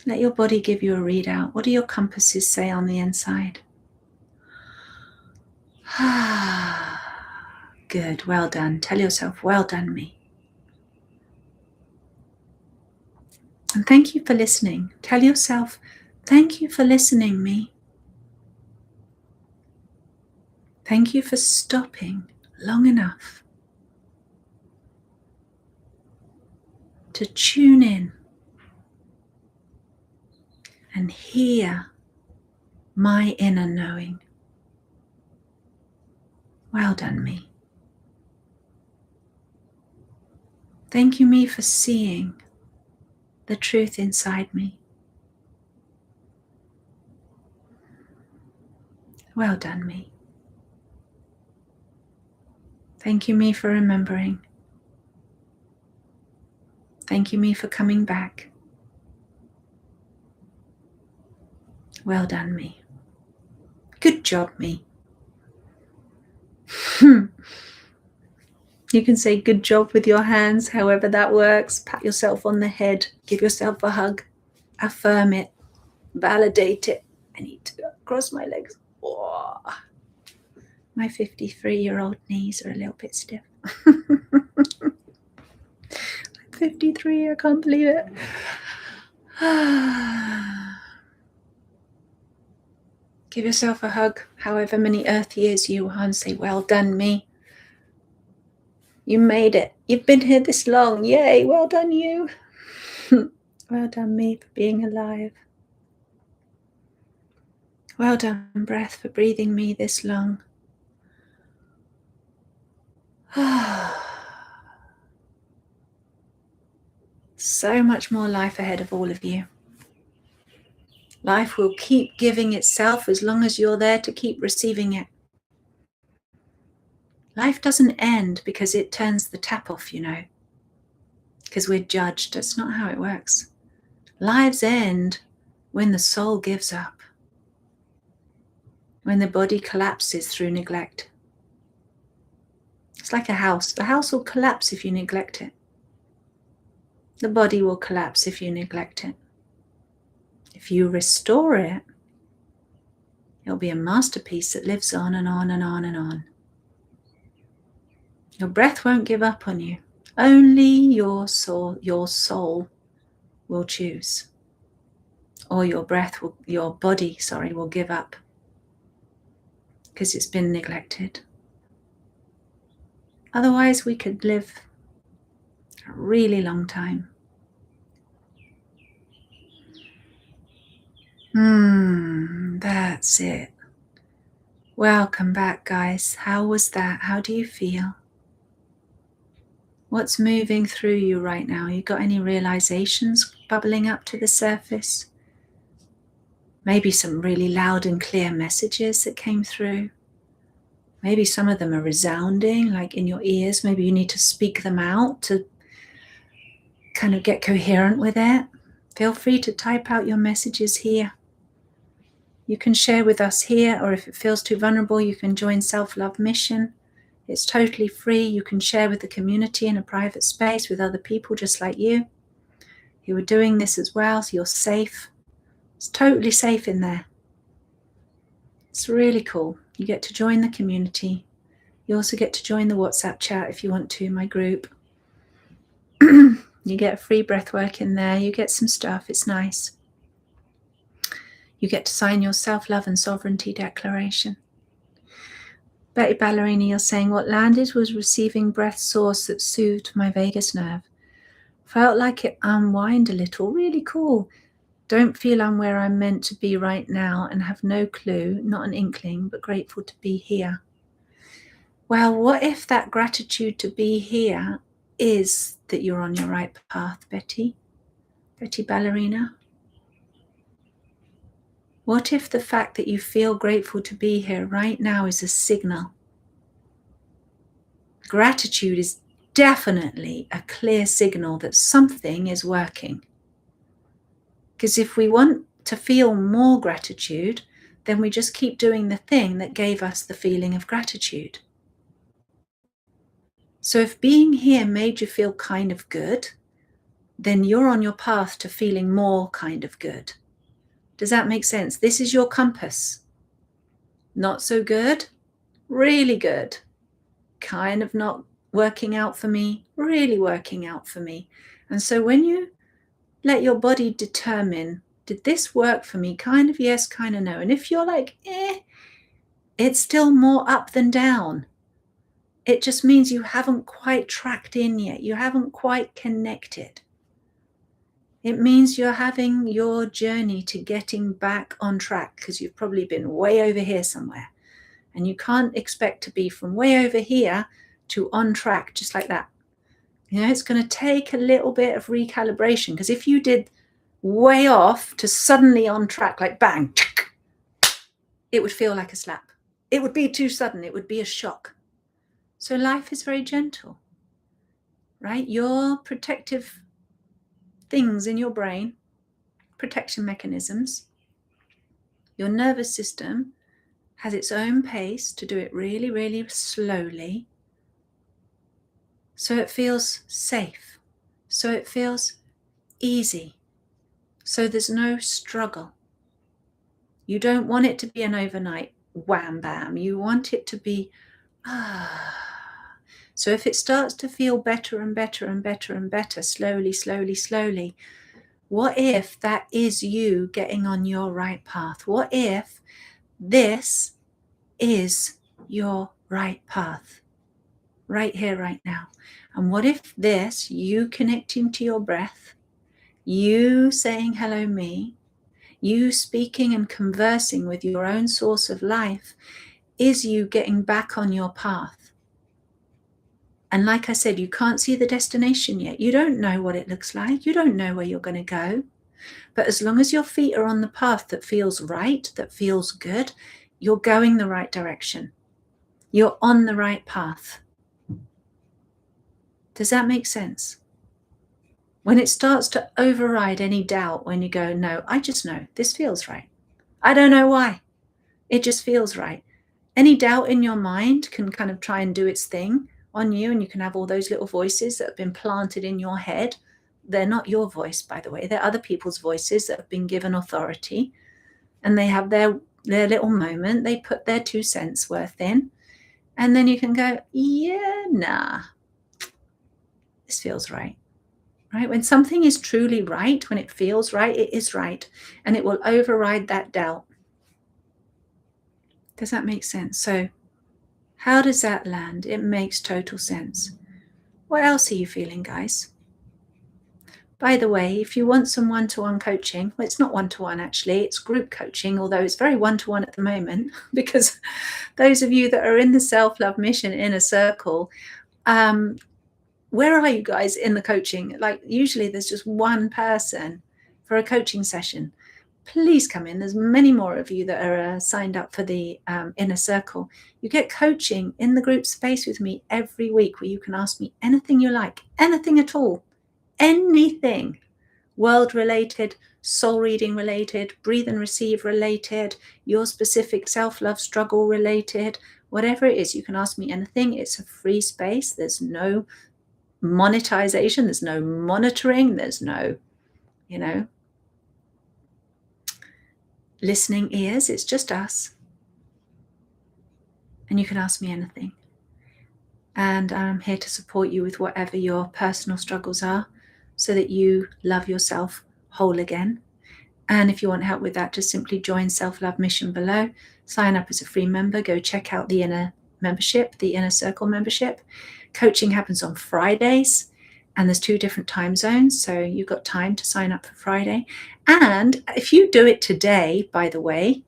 Let your body give you a readout. What do your compasses say on the inside? Good, well done. Tell yourself, well done, me. And thank you for listening. Tell yourself, thank you for listening, me. Thank you for stopping long enough to tune in and hear my inner knowing. Well done, me. Thank you, me, for seeing the truth inside me. Well done, me. Thank you, me, for remembering. Thank you, me, for coming back. Well done, me. Good job, me. You can say good job with your hands, however that works. Pat yourself on the head. Give yourself a hug. Affirm it. Validate it. I need to cross my legs. Oh. My 53-year-old knees are a little bit stiff. I'm 53, I can't believe it. Give yourself a hug, however many Earth years you are, and say, well done, me. You made it. You've been here this long. Yay, well done, you. Well done, me, for being alive. Well done, breath, for breathing me this long. So much more life ahead of all of you. Life will keep giving itself as long as you're there to keep receiving it. Life doesn't end because it turns the tap off, you know, because we're judged. That's not how it works. Lives end when the soul gives up, when the body collapses through neglect. It's like a house. The house will collapse if you neglect it. The body will collapse if you neglect it. If you restore it, it'll be a masterpiece that lives on and on and on and on. Your breath won't give up on you. Only your soul will choose. Or your body will give up because it's been neglected. Otherwise, we could live a really long time. That's it. Welcome back, guys. How was that? How do you feel? What's moving through you right now? You got any realizations bubbling up to the surface? Maybe some really loud and clear messages that came through. Maybe some of them are resounding, like in your ears. Maybe you need to speak them out to kind of get coherent with it. Feel free to type out your messages here. You can share with us here, or if it feels too vulnerable, you can join Self-Love Mission. It's totally free. You can share with the community in a private space with other people just like you who are doing this as well, so you're safe. It's totally safe in there. It's really cool. You get to join the community. You also get to join the WhatsApp chat if you want to, my group. You get free breathwork in there. You get some stuff. It's nice. You get to sign your self-love and sovereignty declaration. Betty Ballerina, you're saying, what landed was receiving breath source that soothed my vagus nerve. Felt like it unwind a little. Really cool. Don't feel I'm where I'm meant to be right now and have no clue, not an inkling, but grateful to be here. Well, what if that gratitude to be here is that you're on your right path, Betty Ballerina? What if the fact that you feel grateful to be here right now is a signal? Gratitude is definitely a clear signal that something is working. Because if we want to feel more gratitude, then we just keep doing the thing that gave us the feeling of gratitude. So if being here made you feel kind of good, then you're on your path to feeling more kind of good. Does that make sense? This is your compass. Not so good, really good. Kind of not working out for me, really working out for me. And so when you let your body determine, did this work for me? Kind of yes, kind of no. And if you're like, it's still more up than down. It just means you haven't quite tracked in yet. You haven't quite connected. It means you're having your journey to getting back on track because you've probably been way over here somewhere. And you can't expect to be from way over here to on track just like that. You know, it's going to take a little bit of recalibration because if you did way off to suddenly on track, like bang, it would feel like a slap. It would be too sudden. It would be a shock. So life is very gentle, right? Your protective things in your brain, protection mechanisms, your nervous system has its own pace to do it really, really slowly. So it feels safe. So it feels easy. So there's no struggle. You don't want it to be an overnight wham bam. You want it to be So if it starts to feel better and better and better and better, slowly, slowly, slowly, what if that is you getting on your right path? What if this is your right path? Right here, right now. And what if this, you connecting to your breath, you saying hello me, you speaking and conversing with your own source of life, is you getting back on your path? And like I said, you can't see the destination yet. You don't know what it looks like. You don't know where you're going to go. But as long as your feet are on the path that feels right, that feels good, you're going the right direction. You're on the right path. Does that make sense? When it starts to override any doubt, when you go, no, I just know this feels right. I don't know why. It just feels right. Any doubt in your mind can kind of try and do its thing on you, and you can have all those little voices that have been planted in your head. They're not your voice, by the way. They're other people's voices that have been given authority, and they have their little moment. They put their 2 cents worth in, and then you can go, yeah, nah, this feels right. Right? When something is truly right, when it feels right, it is right, and it will override that doubt. Does that make sense? So how does that land? It makes total sense. What else are you feeling, guys? By the way, if you want some one-to-one coaching, well, it's not one-to-one actually, it's group coaching, although it's very one-to-one at the moment, because those of you that are in the Self-Love Mission Inner Circle, where are you guys in the coaching? Like usually there's just one person for a coaching session. Please come in. There's many more of you that are signed up for the Inner Circle. You get coaching in the group space with me every week, where you can ask me anything you like, anything at all, anything world related, soul reading related, breathe and receive related, your specific self-love struggle related, whatever it is, you can ask me anything. It's a free space. There's no monetization, there's no monitoring, there's no, listening ears. It's just us, and you can ask me anything, and I'm here to support you with whatever your personal struggles are, so that you love yourself whole again. And if you want help with that, just simply join Self-Love Mission below, sign up as a free member, go check out the inner membership, the Inner Circle membership. Coaching happens on Fridays, and there's 2 different time zones, so you've got time to sign up for Friday. And if you do it today, by the way,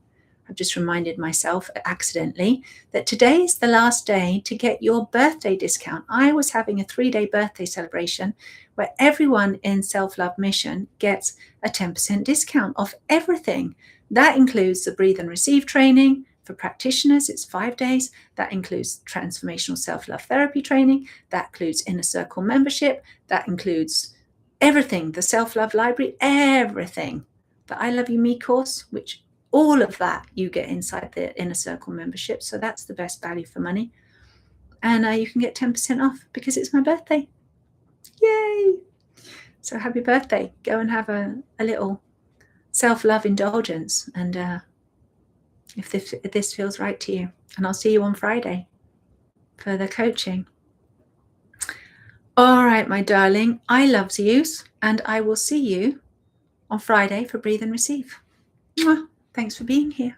I've just reminded myself accidentally that today is the last day to get your birthday discount. I was having a 3-day birthday celebration where everyone in Self-Love Mission gets a 10% discount off everything. That includes the Breathe and Receive training. For practitioners, it's 5 days. That includes transformational self-love therapy training. That includes Inner Circle membership. That includes everything, the self-love library, everything. The I Love You Me course, which all of that you get inside the Inner Circle membership. So that's the best value for money. And you can get 10% off because it's my birthday. Yay! So happy birthday. Go and have a little self-love indulgence, and if this feels right to you. And I'll see you on Friday for the coaching. All right, my darling, I loves yous, and I will see you on Friday for Breathe and Receive. Mwah. Thanks for being here.